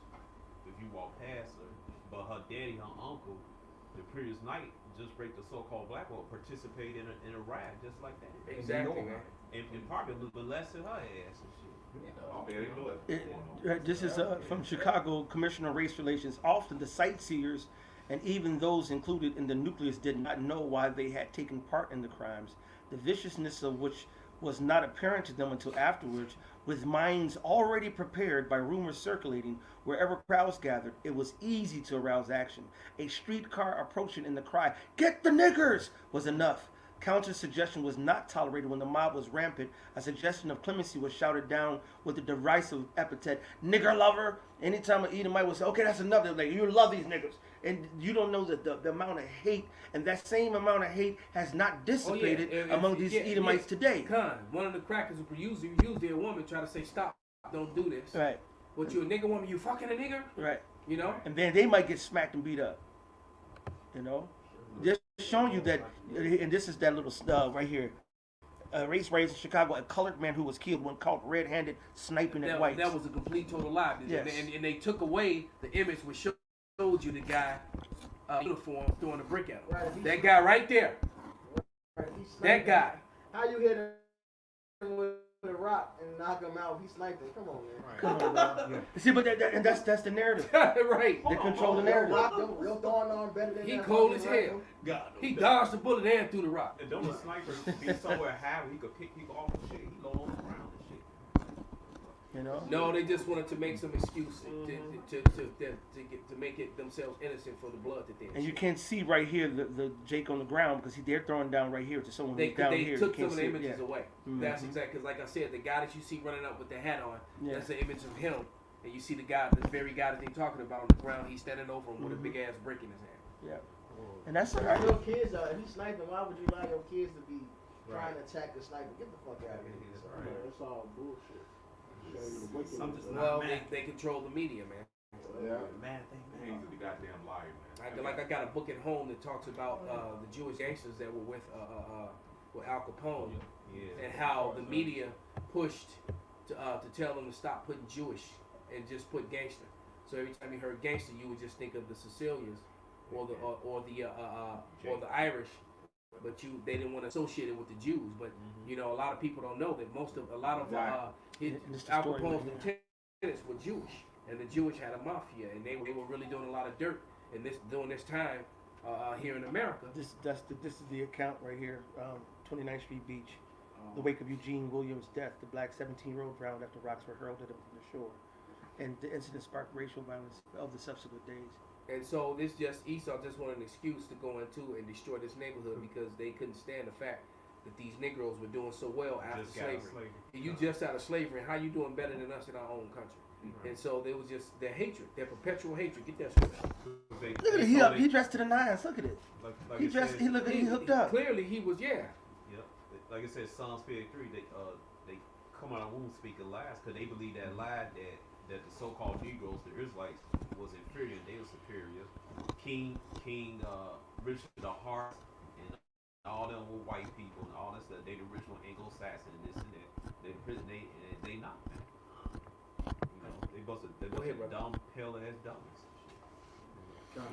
if you walk past her, but her daddy, her uncle, the previous night just break the so-called black woman, participate in a riot just like that. Exactly, man. And probably molested her ass and shit. This is from Chicago Commissioner of Race Relations. Often the sightseers and even those included in the nucleus did not know why they had taken part in the crimes, the viciousness of which was not apparent to them until afterwards. With minds already prepared by rumors circulating wherever crowds gathered, it was easy to arouse action. A streetcar approaching and the cry, "Get the niggers!" was enough. Counter suggestion was not tolerated when the mob was rampant. A suggestion of clemency was shouted down with the derisive epithet, "Nigger lover." Anytime an Edomite would say, "Okay, that's enough," they're like, "You love these niggers." And you don't know that the amount of hate, and that same amount of hate has not dissipated among these Edomites today. One of the crackers who usually a woman try to say, "Stop, don't do this." Right. But you a nigger woman, you fucking a nigger? Right. And then they might get smacked and beat up. Just showing you that, and this is that little right here. Race riots in Chicago, a colored man who was killed when caught red-handed sniping at whites. That was a complete total lie. Yes. And they took away the image which showed you the guy uniform throwing a brick at him. Right, that guy right there. Right, that guy. How you hit him with a rock and knock him out? He sniped him. Come on, man. Right. Come on, man. See, but that's the narrative. Right. They control the narrative. Your throwing arm better than he that cold as hell. Rifle. He dodged the bullet and threw the rock. And don't the sniper be somewhere high where he could pick people off and shit? He low on the ground and shit. You know. No, they just wanted to make some excuse to make it themselves innocent for the blood that they. And you can't see right here the Jake on the ground because they're throwing down right here to someone who's down they here. took You some can't of the see it. images away. Mhm. That's exactly because, like I said, the guy that you see running up with the hat on, Yeah. that's the image of him. And you see the very guy that they're talking about on the ground. He's standing over him with a big ass brick in his hand. Yeah. And that's all If right. your kids are, if he's sniping, why would you allow your kids to be trying to attack a sniper? Get the fuck out of here. Yeah, that's all bullshit. Show you the wickedness I'm just of it. Well, mad. they control the media, man. Yeah. Mad thing, He's man. the goddamn liar, man. I got a book at home that talks about the Jewish gangsters that were with Al Capone. Yeah. And how the media pushed to tell them to stop putting Jewish and just put gangster. So every time you heard gangster, you would just think of the Sicilians or the Irish, but they didn't want to associate it with the Jews. But you know, a lot of people don't know that a lot of And it's the Al story Capone's right here. lieutenants were Jewish, and the Jewish had a mafia, and they were really doing a lot of dirt during this time here in America. This is the account right here. 29th Street Beach. The wake of Eugene Williams' death, the black 17-year-old drowned after rocks were hurled at him from the shore. And the incident sparked racial violence of the subsequent days. And so Esau just wanted an excuse to go into and destroy this neighborhood because they couldn't stand the fact that these Negroes were doing so well after Just got out of slavery. slavery. And you just out of slavery, how you doing better than us in our own country? And so there was just their hatred, their perpetual hatred. Get that straight. Look at it. He dressed to the nines. Look at it. Like He it dressed. says- He hooked up. Clearly, he was Yep. Like it says, Psalms 53, they come out of womb speaking lies because they believe that lie that the so-called Negroes, the Israelites, was inferior and they were superior. King Richard the Hart and all them were white people and all that stuff. They the original Anglo-Saxon and this and that. They not, man. You know, they busted Go ahead, brother. dumb, pale ass dummies.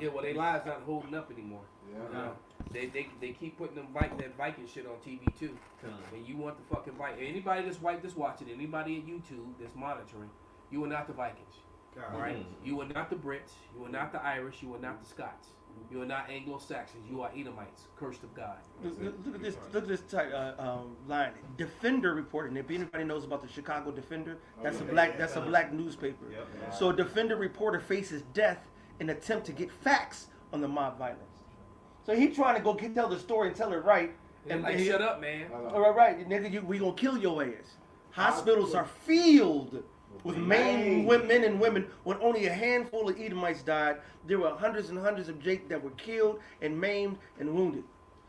Yeah, well, their lives not holding up anymore. Yeah. They keep putting that Viking shit on TV too. And you want the fucking Viking. Anybody that's white that's watching, anybody at YouTube that's monitoring, you are not the Vikings. Right? You are not the Brits. You are not the Irish. You are not the Scots. You are not Anglo-Saxons. You are Edomites, cursed of God. Look at this. Look at this line. Defender reported. And if anybody knows about the Chicago Defender, that's a black newspaper. Yep. So a Defender reporter faces death in attempt to get facts on the mob violence. So he trying to go tell the story and tell it right. And like, shut up, man. All right, nigga, we gonna kill your ass. Hospitals are filled with maimed men and women. When only a handful of Edomites died, there were hundreds and hundreds of Jake that were killed and maimed and wounded.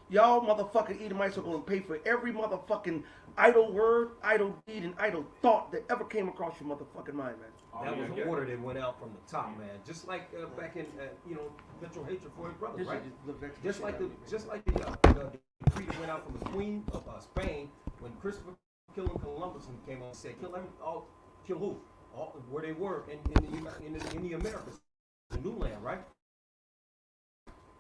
Y'all motherfucking Edomites are gonna pay for every motherfucking idle word, idle deed, and idle thought that ever came across your motherfucking mind, man. That was an order that went out from the top, man. Just like back in, Metro hatred for his brother, right? Just like the decree that went out from the Queen of Spain when Christopher Columbus came on and said, kill who? All where they were in the Americas, the new land, right?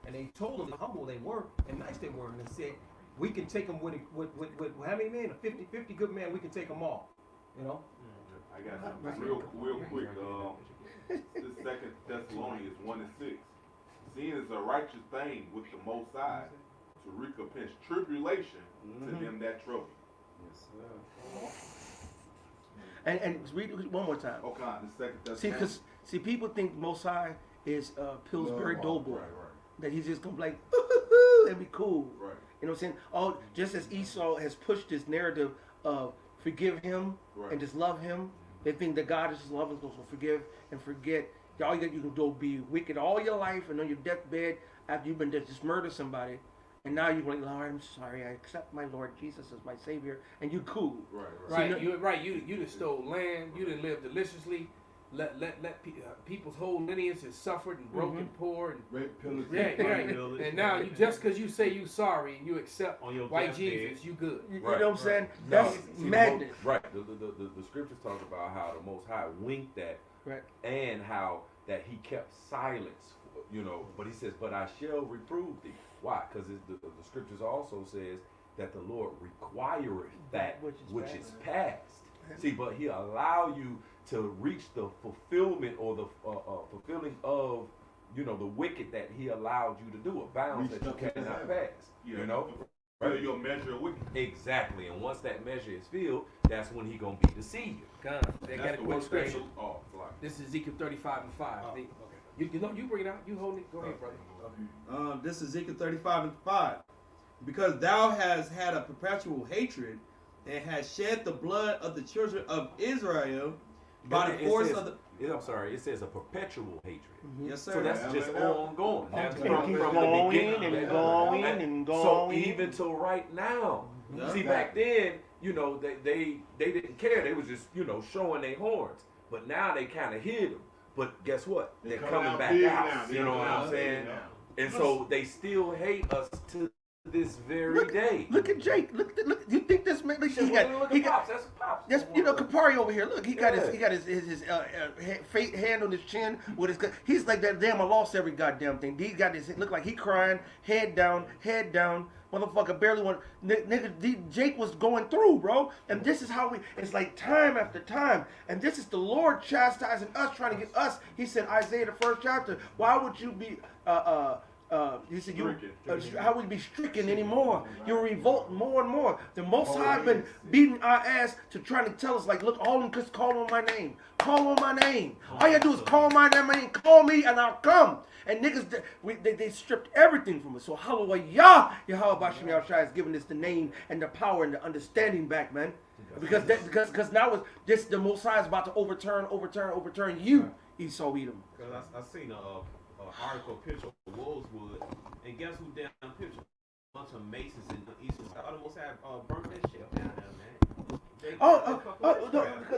And they told them how humble they were and nice they were, and they said, we can take them with how many men? 50 good men. We can take them all. You know. I got something real quick. This 2 Thessalonians 1:6. Seeing is a righteous thing with the Most High to recompense tribulation to them that trouble. And read it one more time. Okay, the 2 Thessalonians. See, people think Most High is Pillsbury Doughboy. Right. That he's just gonna be like, and be cool. Right. You know what I'm saying? Oh, just as Esau has pushed this narrative of forgive him and just love him, they think that God is just love and supposed to forgive and forget. All you can do is be wicked all your life and on your deathbed after you've been just murdered somebody, and now you're like, Lord, I'm sorry, I accept my Lord Jesus as my Savior, and you cool. Right. You done stole land. You done lived deliciously. Let people's whole lineage has suffered and broken, poor, and rape, pillage, and now you just because you say you sorry and you accept On your white deathbed. Jesus, you good. You know what I'm saying? No, That's see, madness. The scriptures talk about how the Most High winked at, and how that He kept silence, But He says, "But I shall reprove thee." Why? Because the scriptures also says that the Lord requireth that which is past. See, but He allow you to reach the fulfillment or the fulfilling of, the wicked that He allowed you to do, a bounds that you cannot pass. Right. Your measure of wickedness. Exactly. And once that measure is filled, that's when he gonna be the Savior. God, they got a That's the quick one scripture. special. Oh, fly. This is Ezekiel 35 and 5. Oh, They- okay. You know, you bring it out. You hold it. Go ahead, brother. This is Ezekiel 35 and 5. Because thou hast had a perpetual hatred and hast shed the blood of the children of Israel by the It force says- of the. I'm sorry, it says a perpetual hatred. Yes, sir. So that's just ongoing. That's Okay. from Keep the going beginning. and going and So going. even till right now. Yeah. See, back then, you know, they didn't care. They was just, you know, showing their horns. But now they kind of hid them. But guess what? They're coming back big out. now. You know what I'm They're saying? coming out And so they still hate us to this very day. Look at Jake. Look. You think this man? Look, he got. Pops. That's Pops. That's, you know, Kapari over here. Look, he got Yeah. his hand on his chin with his. He's like that. Damn, I lost every goddamn thing. He got his look like he crying, head down. Motherfucker barely want. Nigga, Jake was going through, bro. And this is how we. It's like time after time. And this is the Lord chastising us, trying to get us. He said, Isaiah the 1st chapter. Why would you be he said, how would you be stricken anymore? You'll revolt more and more. The Most High been beating our ass to trying to tell us, like, look, all them just call on my name. Call on my name. All you do is call my name, call me, and I'll come. And niggas, they stripped everything from us. So hallelujah, Yahweh Bashim Yahushua has given us the name and the power and the understanding back, man. Because now it's this, the Most High is about to overturn you, Esau Edom. Because I seen a article picture of Wolveswood, and guess who down picture? A bunch of Masons in the East. I almost have burnt that shit down there, man.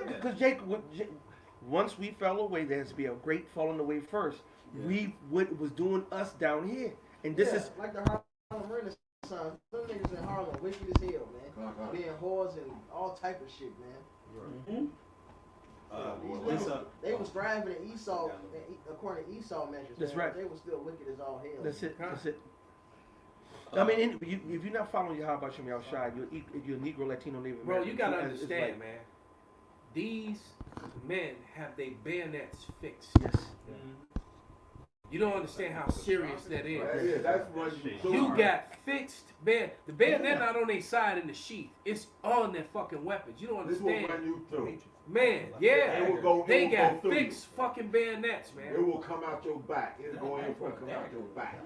Because Jake, once we fell away, there has to be a great falling away first. Yeah. What was doing us down here, and this is like the Harlem Renaissance. Some niggas in Harlem wicked as hell, man. Being whores and all type of shit, man. They was driving in Esau, according to Esau measures. That's man, right. They was still wicked as all hell. That's it. I mean, if you're not following Yahweh Bashim Yahushua, you're a Negro, Latino, Native American. Bro, you gotta It's understand, like, man. These men have their bayonets fixed. Yes. You don't understand how serious that is. Yeah, that's what You got fixed bayonet. The bayonet not on their side in the sheath. It's on their fucking weapons. You don't This will understand. run you through. Man, yeah. They it will got go through fixed fucking bayonets, man. It will come out your back. It's going to come out your back.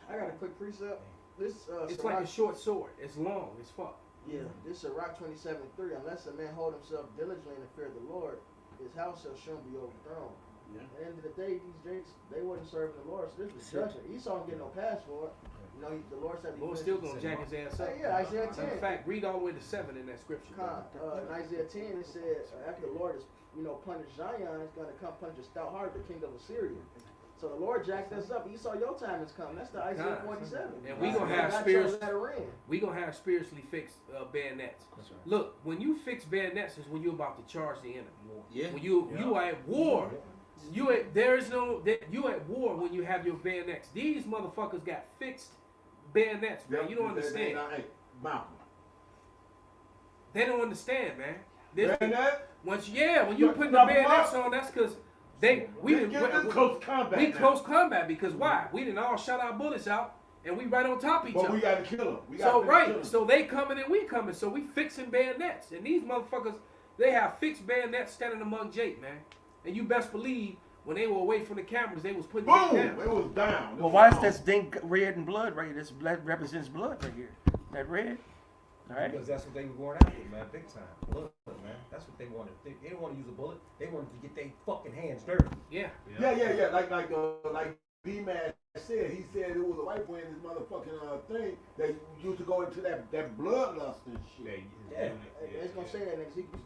I got a quick precept. This It's like a short sword. It's long. It's fuck. Yeah, this is Sirach 27:3. Unless a man hold himself diligently in the fear of the Lord, his house shall soon be overthrown. Yeah. At the end of the day, these Jakes, they wasn't serving the Lord, so this was judgment. Esau didn't get no pass for it. You know, the Lord said Lord's still gonna jack his ass up. Yeah, Isaiah 10. In fact, read all the way to 7 in that scripture. In Isaiah 10, it says, after the Lord has, punished Zion, he's going to come punish the stout heart of the king of Assyria. So the Lord jacked us up. Esau, your time has come. That's the Isaiah 47. And we gonna have spiritually fixed bayonets. That's right. Look, when you fix bayonets is when you're about to charge the enemy. Yeah. When you are at war. You at war when you have your bayonets. These motherfuckers got fixed bayonets, man. You don't understand. Malcolm. They don't understand, man. When you put the Now, bayonets on, that's because we close combat. We close combat because why? We didn't all shot our bullets out and we right on top of each But other. we got to kill them. So they coming and we coming. So we fixing bayonets. And these motherfuckers, they have fixed bayonets standing among Jake, man. And you best believe when they were away from the cameras, they was putting Jake Boom! down. It was down. Well, why is this thing red and blood right here? This blood represents blood right here. That red. All right. Because that's what they were going after, man, big time. Blood, man. That's what they wanted. They didn't want to use a bullet. They wanted to get their fucking hands dirty. Yeah. Yeah. Like D-Man said, he said it was a white boy in this motherfucking thing that used to go into that bloodlust and shit. It's going to say that in Ezekiel.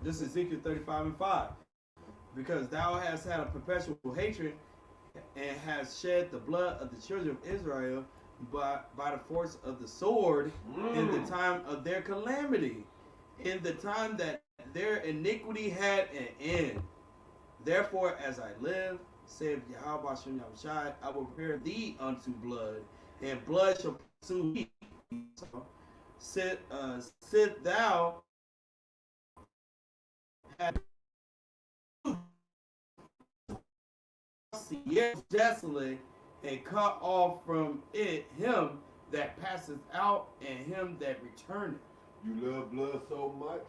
This is Ezekiel 35:5. Because thou hast had a perpetual hatred and hast shed the blood of the children of Israel by the force of the sword in the time of their calamity, in the time that their iniquity had an end. Therefore, as I live, saith Yahweh Shem Yahushai, I will prepare thee unto blood, and blood shall pursue thee. Sit thou desolate and cut off from him that passeth out, and him that returneth. You love blood so much.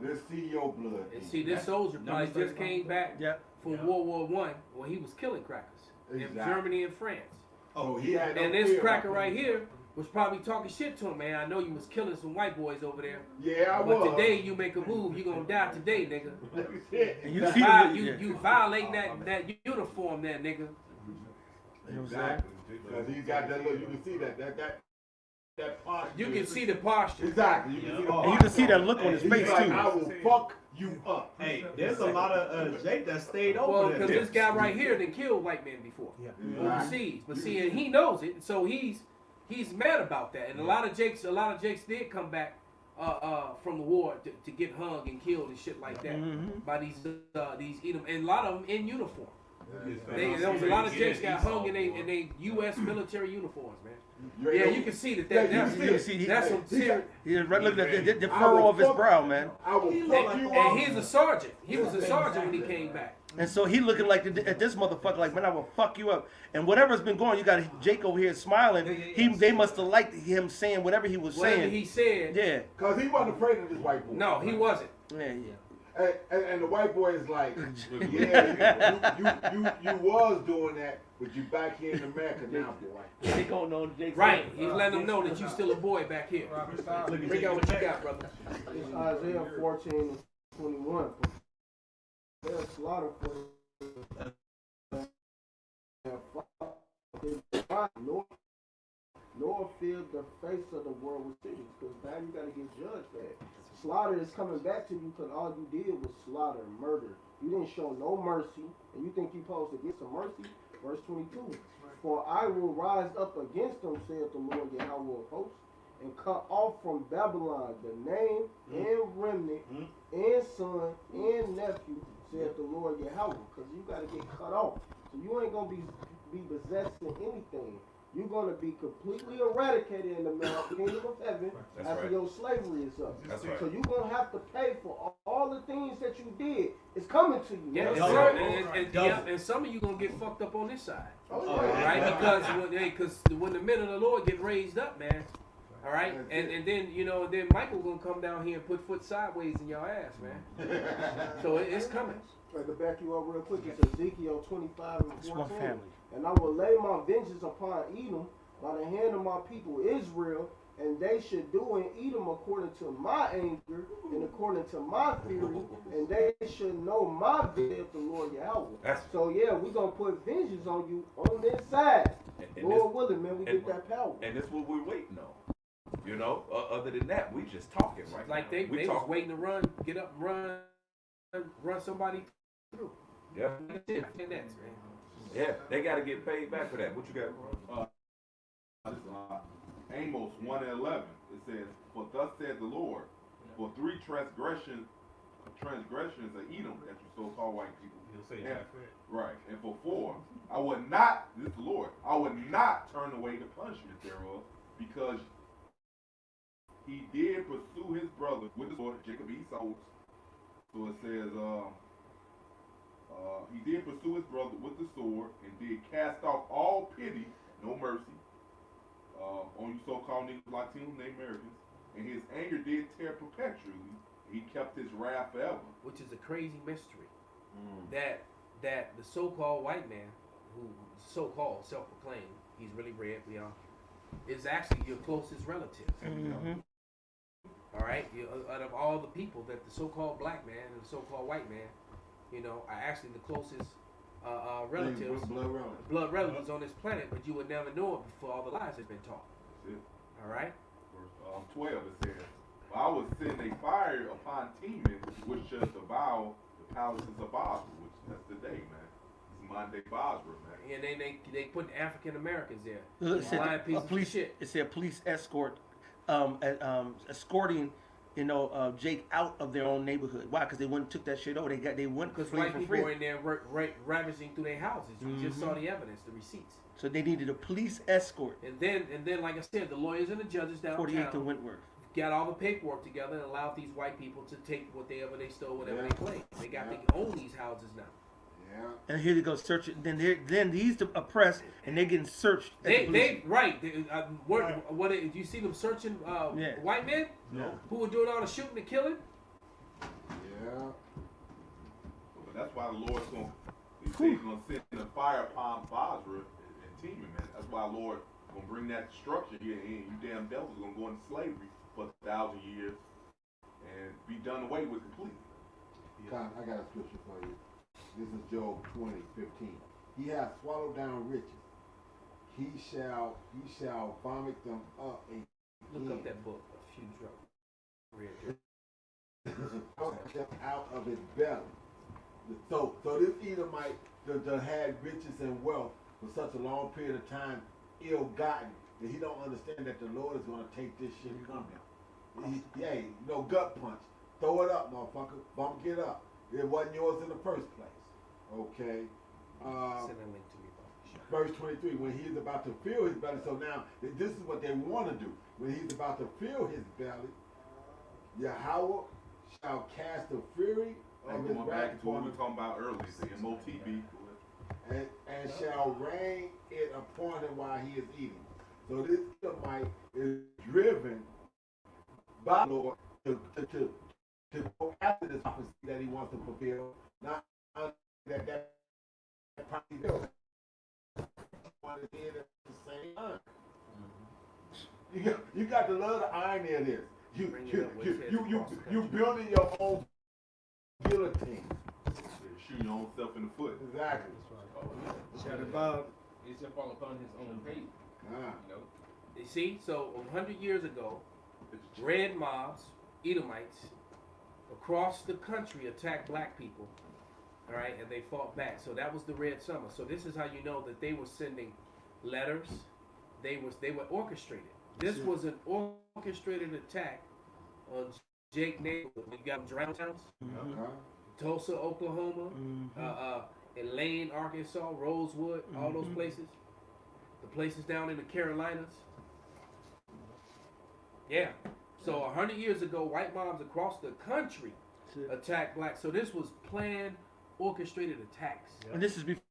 Let's see your blood. And then. see, this soldier probably Numbers just came back Yeah. from Yeah. World War One when he was killing crackers in Exactly. Germany and France. Oh, he had no And this fear cracker about right it. here was probably talking shit to him, man. I know you was killing some white boys over there. Yeah, I But was. today you make a move, you gonna die today, nigga. And you You, see the, you violating that uniform there, nigga. You know what I'm saying? Exactly. Because he's got that look. You can see that posture. You can see the posture. Exactly. You can see the And you can see that look on his He's face like, too. I will fuck you up. Hey, there's a lot of Jake that stayed over Well, there. because this guy right here done killed white men before Exactly. overseas. But see, and he knows it, so he's mad about that. And a lot of Jakes did come back from the war to get hung and killed and shit like that Mhm. by these Edom, and a lot of them in uniform. Yeah. There was a lot of Jakes got hung in they U.S. military uniforms, man. You Yeah, ain't you no- can see that. Yeah, That's, you You can see he, that's some serious. he's right looking at the I furrow will of his fuck- brow, man. I will fuck you up. And he's a sergeant. He was a sergeant when he came back. And so he looking like at this motherfucker, like, man, I will fuck you up. And whatever's been going, you got Jake over here smiling. They must have liked him saying whatever he was Whatever saying. he said. Yeah, Cause he wasn't afraid of this white boy. No, he wasn't. yeah. And the white boy is like, yeah, you was doing that, but you back here in America now, boy. They gonna know Jake. Right. He's letting them know that you still a boy back here. Bring out what you got, brother. It's Isaiah 14:21. They'll slaughter for nor fear the face of the world with cities, because now you got to get judged for that. Slaughter is coming back to you because all you did was slaughter, murder. You didn't show no mercy, and you think you're supposed to get some mercy? Verse 22. For I will rise up against them, saith the Lord Yahweh of hosts, and cut off from Babylon the name and remnant and son and nephew, saith the Lord Yahweh, because you got to get cut off. So you ain't going to be possessing anything. You're going to be completely eradicated in the kingdom of heaven That's after right. your slavery is up. That's right. So you're going to have to pay for all the things that you did. It's coming to you. Yeah, man. and, Double. and some of you gonna get fucked up on this side, Oh, all yeah. right? Because when the men of the Lord get raised up, man, all right, and then then Michael gonna come down here and put foot sideways in your ass, man. So it's coming. I can back you up real quick. It's Ezekiel 25 and 14. It's one family. And I will lay my vengeance upon Edom by the hand of my people Israel, and they should do in Edom according to my anger and according to my fury, and they should know my saith the Lord Yahweh. That's- So yeah, we're gonna put vengeance on you on this side. And Lord willing, man, we and- get that power. And that's what we're waiting on. You know, other than that, we just talking right Like now. they we was talking. waiting to get up and run somebody through. Yeah, That's it. Next, man. yeah, they got to get paid back for that. What you got? Amos 1:11. It says, "For thus said the Lord, for 3 transgressions of Edom, that you so-called white people, He'll say Yeah. that. right, and for 4, I would not, this is the Lord, I would not turn away the punishment thereof, because he did pursue his brother with the sword, Jacob Esau." So it says, he did pursue his brother with the sword, and did cast off all pity, no mercy, on you so-called niggas, Latinos, and Americans, and his anger did tear perpetually. He kept his wrath forever. Which is a crazy mystery that the so-called white man, who so-called self-proclaimed, he's really red, we are, is actually your closest relative. Mm-hmm. All right, out of all the people that the so-called black man and the so-called white man, are actually the closest relatives, blood relatives on this planet, but you would never know it before all the lies that's been taught. That's it. All right. Verse 12 it says, "For I will send a fire upon Teman, which shall devour the palaces of Basra," which that's today, man. It's modern day Basra, man. And then they put African Americans there. It said Lying a pieces of police. shit. It said police escort, escorting, Jake out of their own neighborhood. Why? Because they went and took that shit over. They went Because free white for people free. were in there ravaging through their houses. You just saw the evidence, the receipts. So they needed a police escort. And then, like I said, the lawyers and the judges 48th and downtown Wentworth. got all the paperwork together and allowed these white people to take whatever they stole, whatever they claimed. They own these houses now. And here they go searching. Then these the oppressed, and they're getting searched. At the police. Did you see them searching Yeah. white men No. who were doing all the shooting and killing? Yeah. But that's why the Lord's going to send the fire upon Basra and Teman, man. That's why the Lord going to bring that destruction here, and you damn devils going to go into slavery for 1,000 years and be done away with completely. Con, I got a scripture for you. This is Job 20:15. He has swallowed down riches. He shall vomit them up again. Look up that book, A Few Drops. Vomit them out of his belly. So this Edomite that had riches and wealth for such a long period of time, ill-gotten, that he don't understand that the Lord is going to take this shit from him. Gut punch. Throw it up, motherfucker. Bump it up. It wasn't yours in the first place. Okay. Send a link to me, bro. Verse 23, when he is about to fill his belly. So now, this is what they want to do. When he's about to fill his belly, Yahweh shall cast the fury Like of his going wrath back to what we upon were talking about earlier, the MOTB. and shall rain it upon him while he is eating. So this Edomite is driven by the Lord to go after this prophecy that he wants to fulfill. Not that prophecy that wanted to at the same time. You got to love the irony of this. You building your own guillotine. Shooting your own self in the foot. Exactly. Shout about. It shall fall upon his own page. Ah. You know? You see, so 100 years ago, red mobs, Edomites, across the country attacked black people, all right, and they fought back. So that was the Red Summer. So this is how you know that they were sending letters. They were orchestrated. This was an orchestrated attack on Jake neighborhood. You got drown towns, Tulsa, Oklahoma, Elaine, Arkansas, Rosewood, all those places. The places down in the Carolinas. Yeah. So 100 years ago, white mobs across the country attacked blacks. So this was planned, orchestrated attacks. And this is before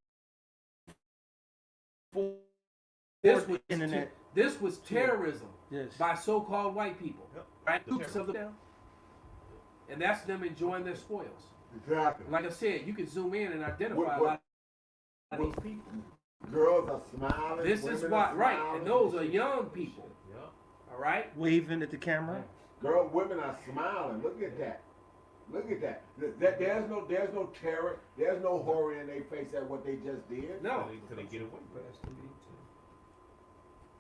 This was internet. This was terrorism Yes. by so-called white people. Yep. Right? The terror. And that's them enjoying their spoils. Exactly. Like I said, you can zoom in and identify a lot of these people. Girls are smiling. This is women why, are right? smiling. And those are young people. Yeah. All right. Waving at the camera. Women are smiling. Look at that. Look at that. There's no terror. There's no horror in their face at what they just did. No. Could they get away with it?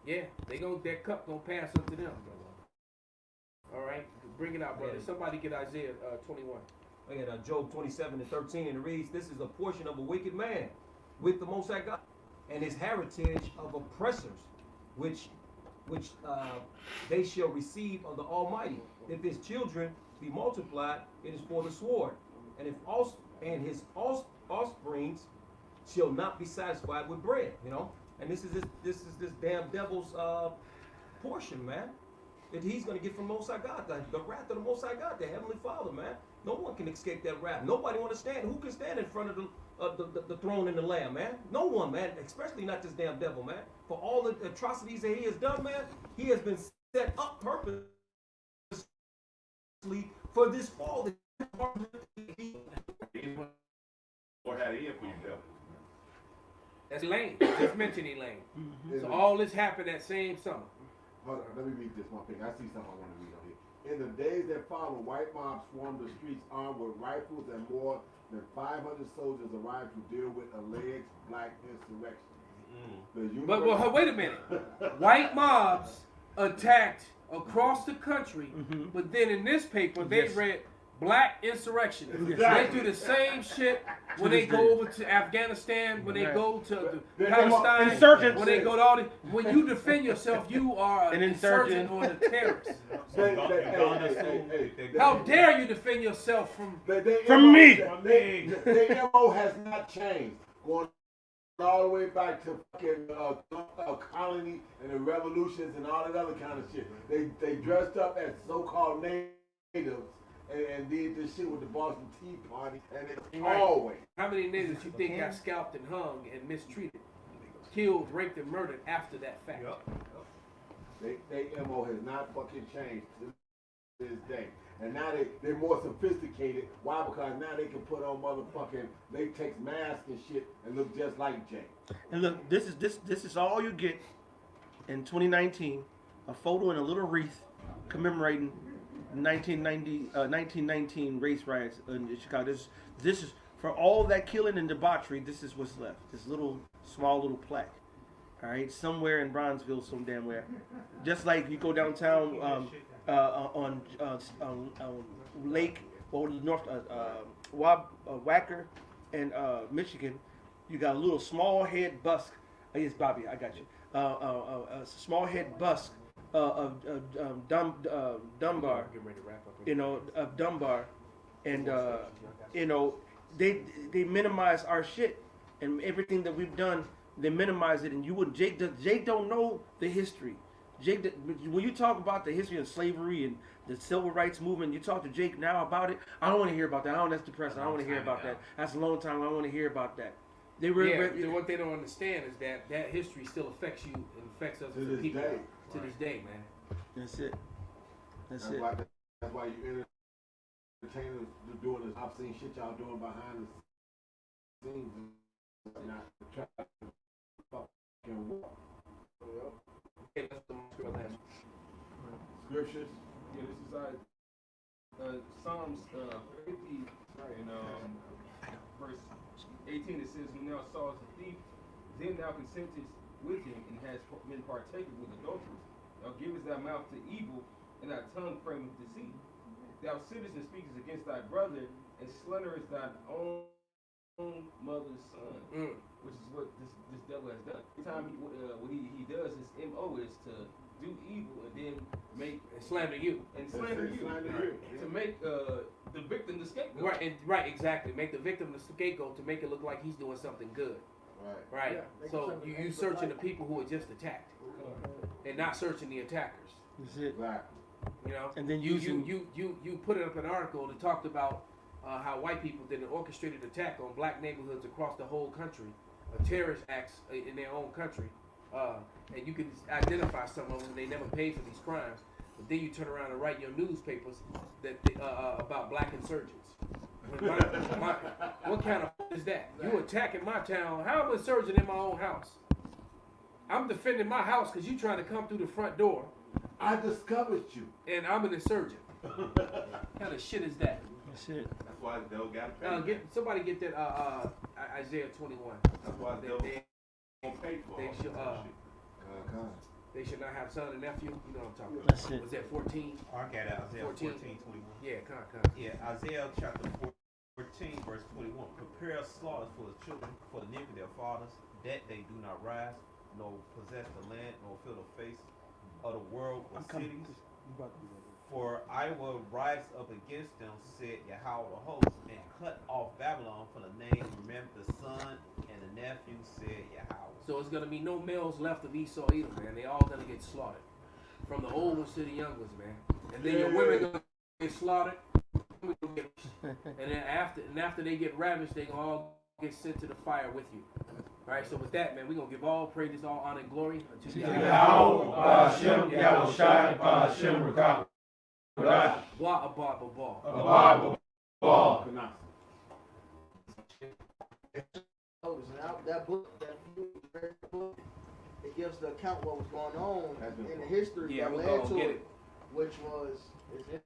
Yeah, that cup gonna pass up to them. All right, bring it out, brother. Somebody get Isaiah 21. I got Job 27:13, and it reads, "This is a portion of a wicked man with the Most High God, and his heritage of oppressors, which they shall receive of the Almighty. If his children be multiplied, it is for the sword, and his offsprings shall not be satisfied with bread." You know, and this is this damn devil's portion, man. That he's going to get from Most High God, the wrath of the Most High God, the Heavenly Father, man. No one can escape that wrath. Nobody want to stand. Who can stand in front of the throne and the Lamb, man? No one, man. Especially not this damn devil, man. For all the atrocities that he has done, man, he has been set up purposely for this fall. Or had it in for you, devil. That's Elaine. Just mention Elaine. So all this happened that same summer. Hold on, let me read this one thing. I see something I want to read on here. In the days that followed, white mobs swarmed the streets armed with rifles, and more than 500 soldiers arrived to deal with alleged black insurrection. But wait a minute. White mobs attacked across the country, but then in this paper they read black insurrection. They do the same shit when they go over to Afghanistan, when they go to Palestine, insurgents. when they go to all the. When you defend yourself, you are an insurgent or a terrorist. How dare you defend yourself from me? Their MO has not changed. Going all the way back to fucking colony and the revolutions and all that other kind of shit. They dressed up as so-called natives and did this shit with the Boston Tea Party, and it's Right. always. How many niggas you think got scalped and hung and mistreated, killed, raped, and murdered after that fact? They MO has not fucking changed to this day. And now they're more sophisticated. Why? Because now they can put on motherfucking latex masks and shit and look just like Jay. And look, this is all you get in 2019, a photo and a little wreath commemorating 1919 race riots in Chicago. This is for all that killing and debauchery. This is what's left. This small little plaque. All right, somewhere in Bronzeville, some damn where. Just like you go downtown on Lake or North Wacker and Michigan, you got a little small head bust. Yes, Bobby, I got you. A small head bust of Dunbar. Of Dunbar, and they minimize our shit and everything that we've done. They minimize it, and you wouldn't. Jake don't know the history. Jake, when you talk about the history of slavery and the civil rights movement, you talk to Jake now about it. I don't want to hear about that. That's depressing. I don't want to hear about that. That's a long time. I don't want to hear about that. What they don't understand is that history still affects you and affects us as a people to this day, man. That's it. That's it. That's why you entertainers doing this obscene shit y'all doing behind the scenes and not trying to fucking walk. Scriptures. Yeah, this is Psalms 50 and verse 18. It says, "Who now saw as a thief, then thou consentest with him, and hast been partaken with adulterers. Thou givest thy mouth to evil, and thy tongue frameth deceit. Thou sittest and speakest against thy brother, and slanderest thine own mother's son," which is what this devil has done. Every time what he does, his MO is to do evil and then make and slander you to make the victim the scapegoat. Right, exactly. Make the victim the scapegoat to make it look like he's doing something good. Right. Yeah, So you searching the people who were just attacked, and not searching the attackers. That's it. You know. And then you put up an article that talked about how white people did an orchestrated attack on black neighborhoods across the whole country, terrorist acts in their own country, and you can identify some of them. They never paid for these crimes, but then you turn around and write your newspapers that about black insurgents. What kind of is that? You attacking my town? How am I insurgent in my own house? I'm defending my house because you trying to come through the front door. I discovered you, and I'm an insurgent. What kind of shit is that? That's it. That's why they'll got to pay. Somebody get that Isaiah 21. That's why they'll pay for they should, God. They should not have son and nephew. You know what I'm talking about. That's it. Was that 14? I got it, Isaiah 14, 21. Yeah, come on. Yeah, Isaiah chapter 14, verse 21. Prepare slaughter for the children, for the iniquity of their fathers, that they do not rise, nor possess the land, nor fill the face of the world with cities. For I will rise up against them, said Yahweh the host, and cut off Babylon from the name. Remember the son and the nephew, said Yahweh. So it's gonna be no males left of Esau either, man. They all gonna get slaughtered, from the old ones to the young ones, man. And then your women gonna get slaughtered, and then after they get ravished, they gonna all get sent to the fire with you. All right. So with that, man, we gonna give all praises, all honor, and glory to Yahweh, Hashem, Yahweh Shai, Hashem, Rakah. Blah, blah, That book, it gives the account what was going on in the history that led to it, which was it's